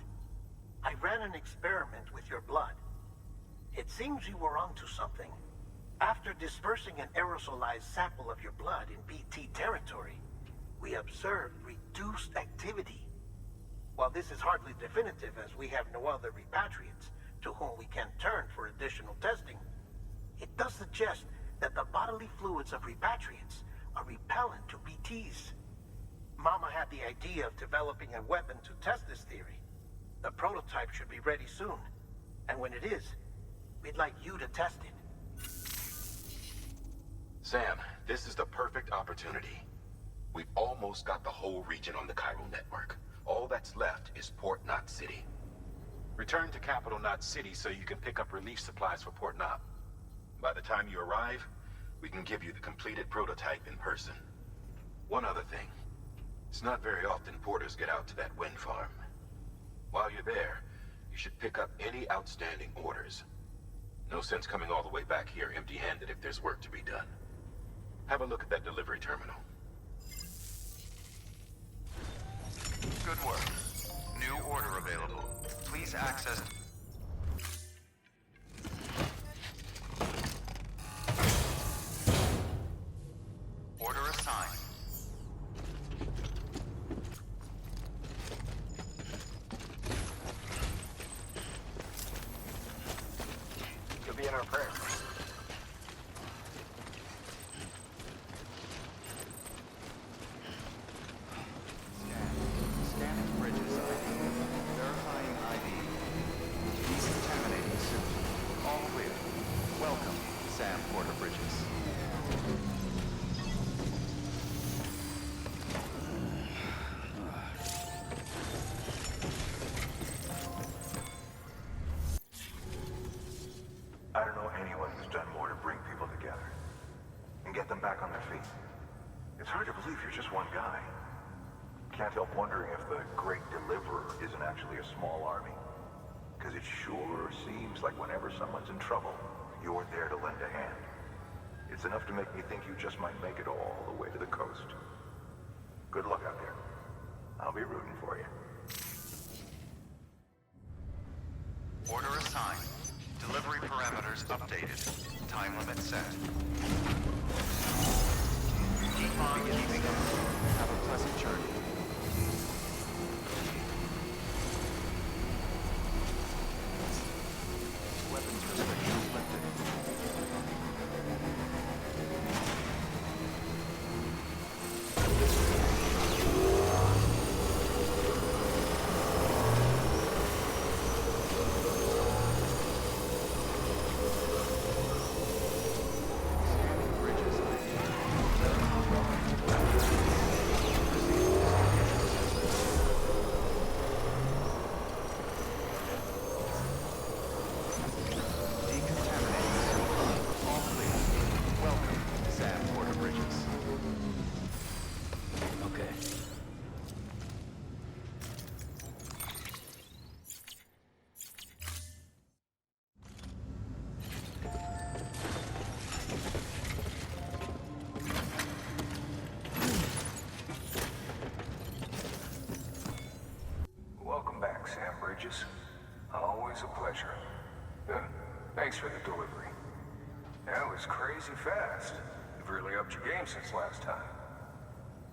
I ran an experiment with your blood. It seems you were onto something. After dispersing an aerosolized sample of your blood in BT territory, we observed reduced activity. While this is hardly definitive, as we have no other repatriates to whom we can turn for additional testing, it does suggest that the bodily fluids of repatriates are repellent to BTs. Mama had the idea of developing a weapon to test this theory. The prototype should be ready soon, and when it is, we'd like you to test it. Sam, this is the perfect opportunity. We've almost got the whole region on the chiral network. All that's left is Port Knot City. Return to Capital Knot City so you can pick up relief supplies for Port Knot. By the time you arrive, we can give you the completed prototype in person. One other thing. It's not very often porters get out to that wind farm. While you're there, you should pick up any outstanding orders. No sense coming all the way back here empty-handed if there's work to be done. Have a look at that delivery terminal. Good work. New order available. Please access... Order assigned. You'll be in our prayers. Scanning bridges ID. Verifying ID. Decontaminating suit. All clear. Welcome, Sam Porter Bridges. anyone who's done more to bring people together and get them back on their feet. It's hard to believe you're just one guy. Can't help wondering if the Great Deliverer isn't actually a small army. Because it sure seems like whenever someone's in trouble, you're there to lend a hand. It's enough to make me think you just might make it all the way to the coast. Good luck out there. I'll be rooting for you. Order assigned. Delivery parameters updated. Time limit set. Keep on keeping on. Have a pleasant journey. Weapons restrictions lifted. Welcome back, Sam Bridges. Always a pleasure. Thanks for the delivery. That was crazy fast. You've really upped your game since last time.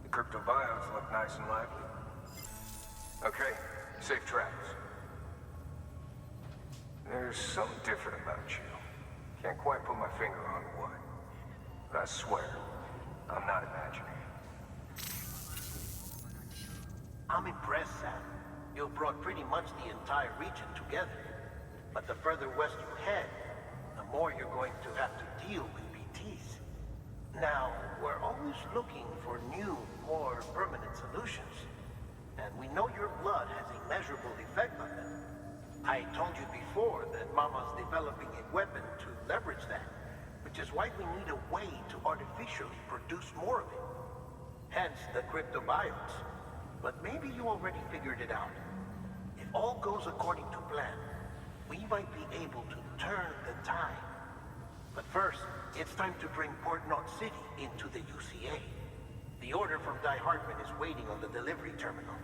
The crypto bios look nice and lively. Okay, safe travels. There's something different about you. Can't quite put my finger on what. But I swear, I'm not imagining. I'm impressed, Sam. You brought pretty much the entire region together. But the further west you head, the more you're going to have to deal with BTs. Now, we're always looking for new, more permanent solutions. And we know your blood has a measurable effect on them. I told you before that Mama's developing a weapon to leverage that, which is why we need a way to artificially produce more of it. Hence the cryptobiotes. But maybe you already figured it out. If all goes according to plan, we might be able to turn the tide. But first, it's time to bring Port Knot City into the UCA. The order from Die Hartman is waiting on the delivery terminal.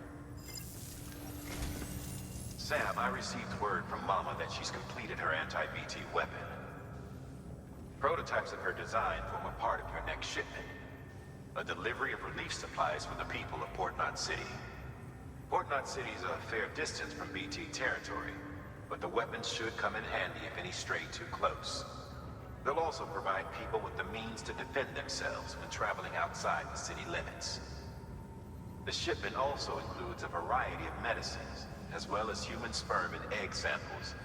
Sam, I received word from Mama that she's completed her anti-BT weapon. Prototypes of her design form a part of your next shipment. A delivery of relief supplies for the people of Port Knot City. Port Knot City is a fair distance from BT territory, but the weapons should come in handy if any stray too close. They'll also provide people with the means to defend themselves when traveling outside the city limits. The shipment also includes a variety of medicines, as well as human sperm and egg samples.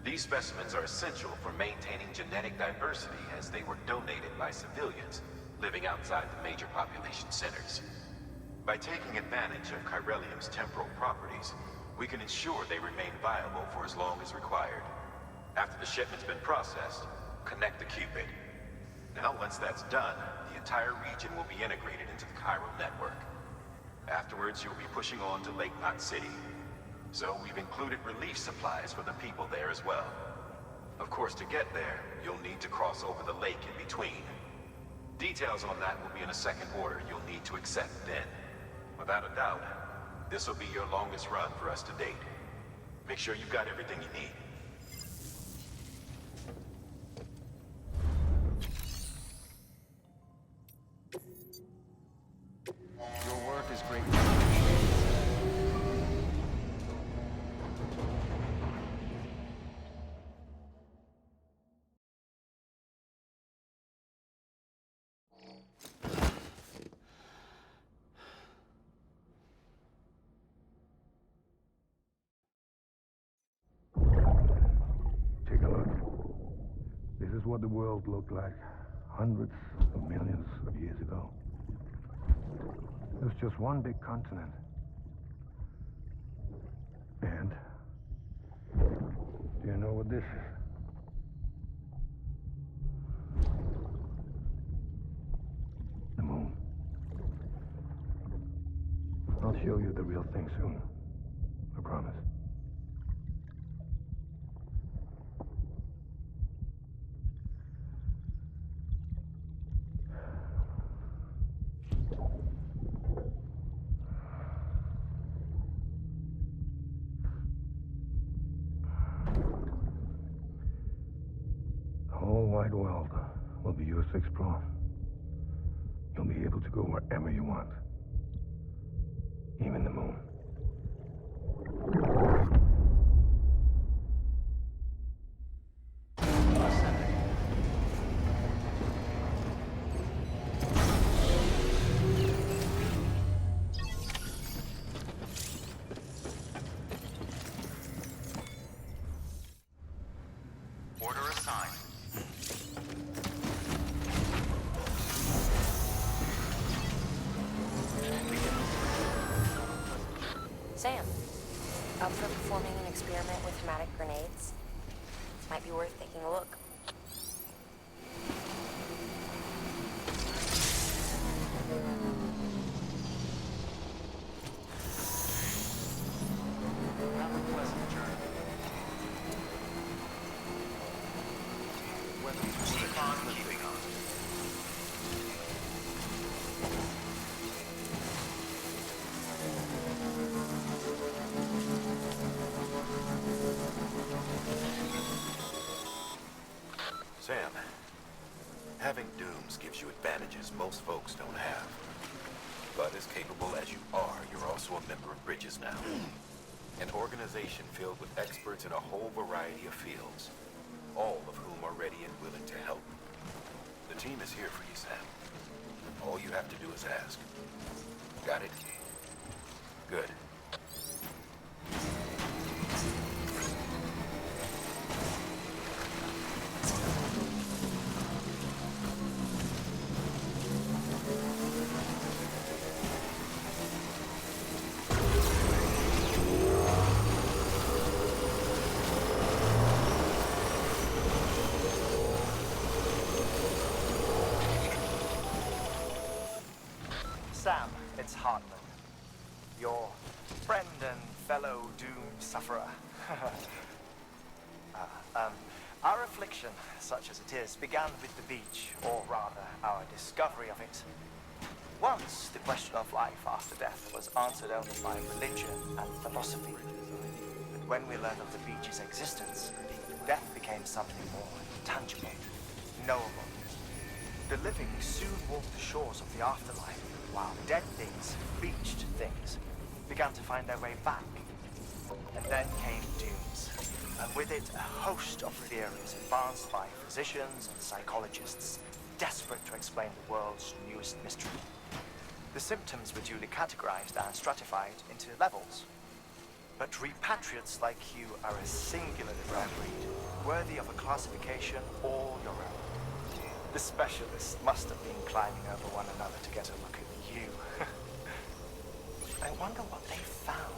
These specimens are essential for maintaining genetic diversity as they were donated by civilians living outside the major population centers. By taking advantage of Chiralium's temporal properties, we can ensure they remain viable for as long as required. After the shipment's been processed, connect the Cupid. Now, once that's done, the entire region will be integrated into the chiral network. Afterwards, you'll be pushing on to Lake Knot City. So we've included relief supplies for the people there as well. Of course, to get there, you'll need to cross over the lake in between. Details on that will be in a second order you'll need to accept then. Without a doubt, this will be your longest run for us to date. Make sure you've got everything you need. Your work is great. Take a look. This is what the world looked like hundreds of millions of years ago. It was just one big continent. And do you know what this is? show you the real thing soon. I promise. The whole wide world will be yours to explore. You'll be able to go wherever you want. Even the moon. Order assigned. Sam, up for performing an experiment with hematic grenades? Might be worth taking a look. Have a pleasant journey. Weapons keep on keeping on. Sam, having dooms gives you advantages most folks don't have. But as capable as you are, you're also a member of Bridges now. An organization filled with experts in a whole variety of fields, all of whom are ready and willing to help. The team is here for you, Sam. All you have to do is ask. Got it? Good. Sam, it's Hartman. Your friend and fellow doom sufferer. Our affliction, such as it is, began with the beach, or rather, our discovery of it. Once, the question of life after death was answered only by religion and philosophy. But when we learned of the beach's existence, death became something more tangible, knowable. The living soon walked the shores of the afterlife, while dead things, beached things, began to find their way back. And then came dooms, and with it a host of theories advanced by physicians and psychologists, desperate to explain the world's newest mystery. The symptoms were duly categorized and stratified into levels. But repatriates like you are a singularly rare breed, worthy of a classification all your own. The specialists must have been climbing over one another to get a look at you. I wonder what they found.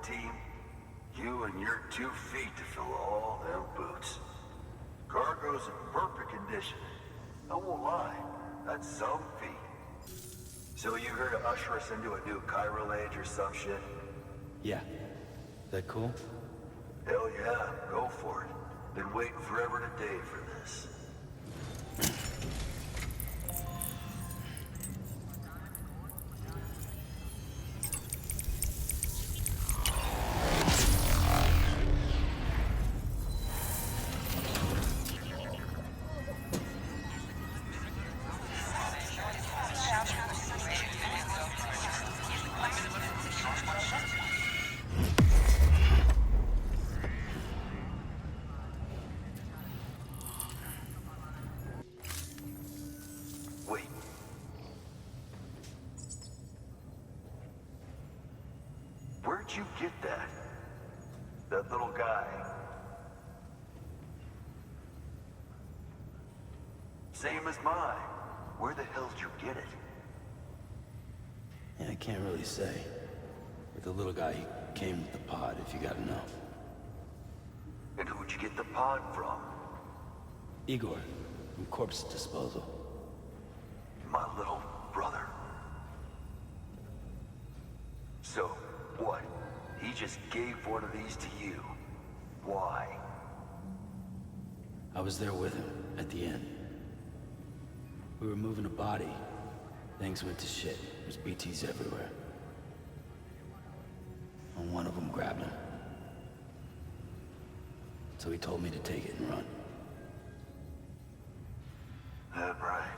team, you and your 2 feet to fill all them boots. Cargo's in perfect condition. I won't lie, that's some feat. So you here to usher us into a new chiral age or some shit? Yeah. That cool? Hell yeah, go for it. Been waiting forever today for this. Wait. Where'd you get that? That little guy? Same as mine. Where the hell did you get it? Yeah, I can't really say. But the little guy, he came with the pod, if you gotta know. And who'd you get the pod from? Igor, from Corpse Disposal. My little brother. So, what? He just gave one of these to you. Why? I was there with him, at the end. We were moving a body. Things went to shit. There's BTs everywhere. And one of them grabbed him. So he told me to take it and run. That right.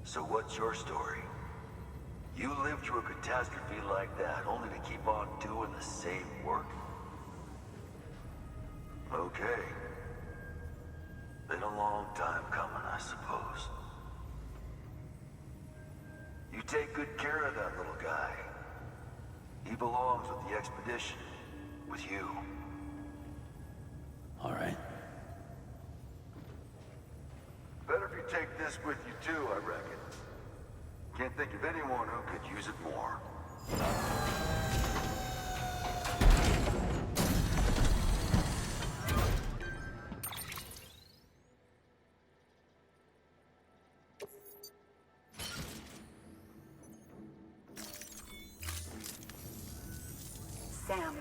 So what's your story? You lived through a catastrophe like that, only to keep on doing the same work? Okay. Been a long time coming, I suppose. You take good care of that little guy. He belongs with the expedition. With you. All right. Better if you take this with you too, I reckon. Can't think of anyone who could use it more. Sam,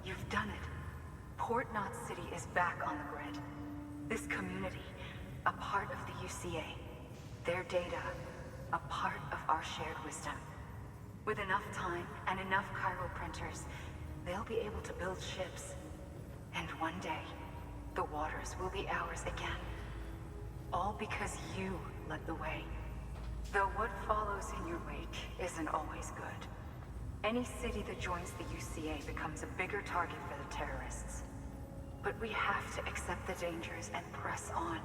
you've done it. Port Knot City is back on the grid. This community, a part of the UCA. Their data, a part of our shared wisdom. With enough time and enough chiral printers, they'll be able to build ships. And one day, the waters will be ours again. All because you led the way. Though what follows in your wake isn't always good. Any city that joins the UCA becomes a bigger target for the terrorists. But we have to accept the dangers and press on,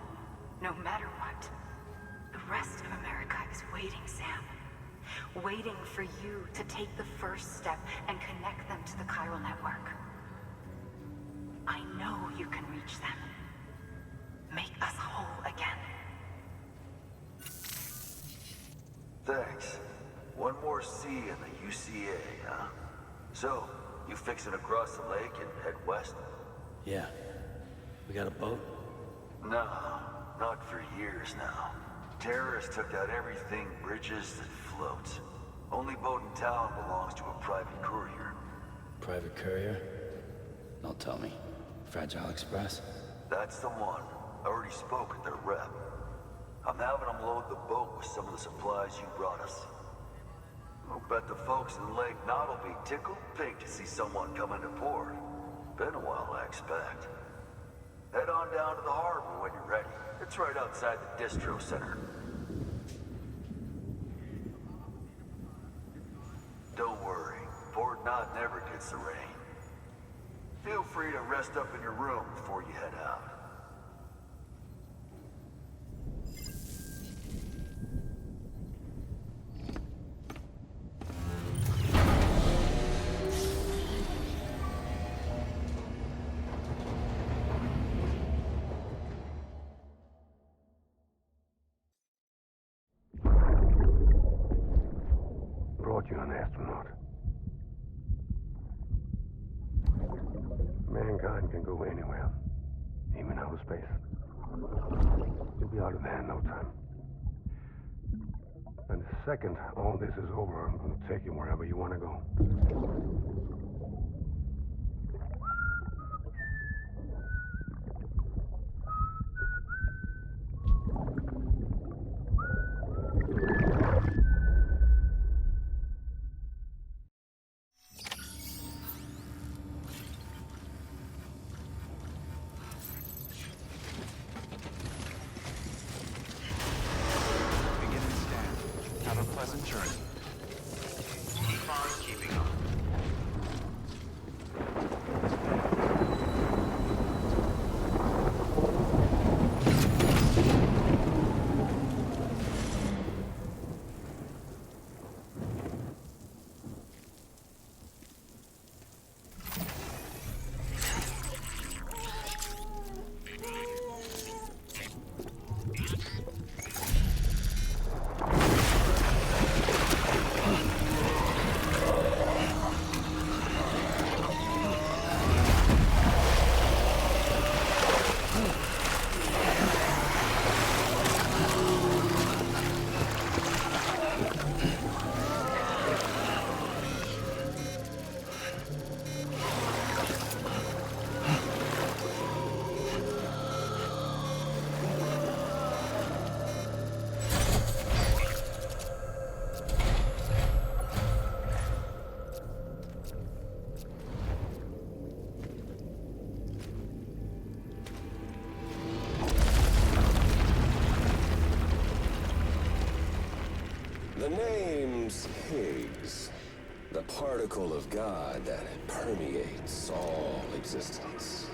no matter what. The rest of America is waiting, Sam. Waiting for you to take the first step and connect them to the chiral network. I know you can reach them. Make us whole again. Thanks. One more C in the UCA, huh? So, you fixing to cross the lake and head west? Yeah. We got a boat? No, not for years now. Terrorists took out everything bridges that floats. Only boat in town belongs to a private courier. Private courier? Don't tell me. Fragile Express? That's the one. I already spoke with their rep. I'm having them load the boat with some of the supplies you brought us. I'll bet the folks in Lake Knot will be tickled pink to see someone come into port. Been a while, I expect. Head on down to the harbor when you're ready. It's right outside the distro center. Don't worry, Port Knot never gets the rain. Feel free to rest up in your room before you head out. Brought you an astronaut. Mankind can go anywhere, even outer space. You'll be out of there in no time. And the second all this is over, I'm gonna take you wherever you want to go. Beginning scan. Have a pleasant journey. Keep on keeping on. The name's Higgs, the particle of God that permeates all existence.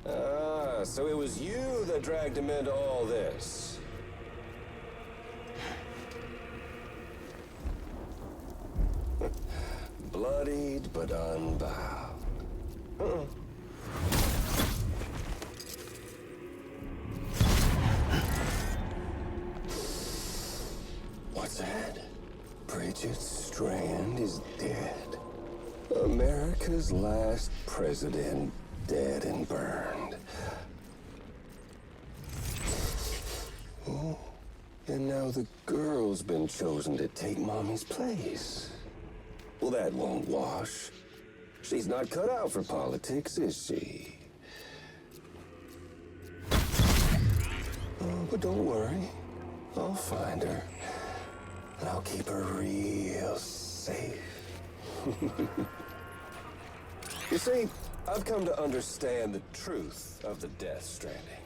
Ah, so it was you that dragged him into all this. Bloodied but unbowed. What's that? Bridget Strand is dead. America's last president dead and burned. Oh, and now the girl's been chosen to take Mommy's place. Well, that won't wash. She's not cut out for politics, is she? Oh, but don't worry. I'll find her. And I'll keep her real safe. You see, I've come to understand the truth of the Death Stranding.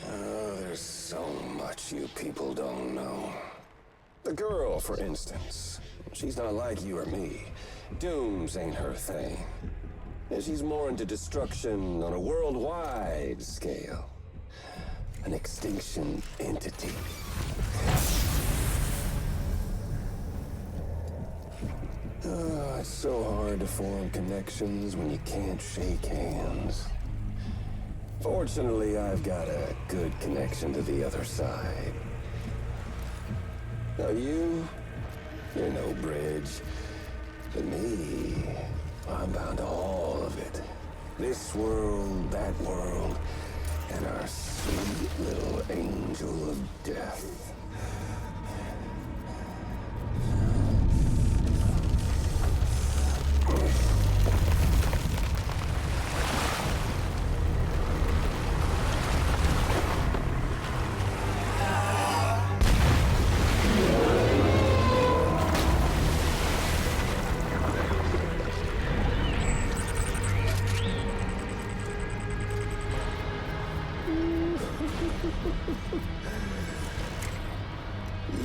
Oh, there's so much you people don't know. The girl, for instance, she's not like you or me. Dooms ain't her thing. And she's more into destruction on a worldwide scale. An extinction entity. Oh, it's so hard to form connections when you can't shake hands. Fortunately, I've got a good connection to the other side. Now you're no bridge. But me, I'm bound to all of it. This world, that world, and our sweet little angel of death.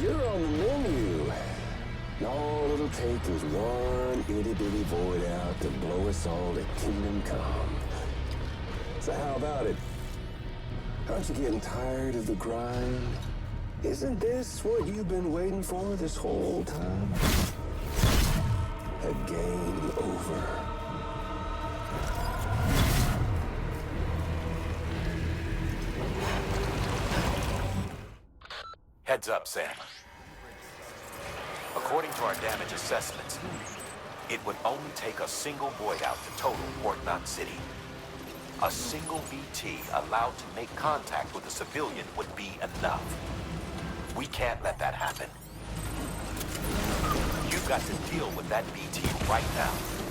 You're on the menu. All it'll take is one itty-bitty void out to blow us all to kingdom come. So how about it? Aren't you getting tired of the grind? Isn't this what you've been waiting for this whole time? A game over. Heads up, Sam. According to our damage assessments, it would only take a single void out to total Port Knot City. A single BT allowed to make contact with a civilian would be enough. We can't let that happen. You've got to deal with that BT right now.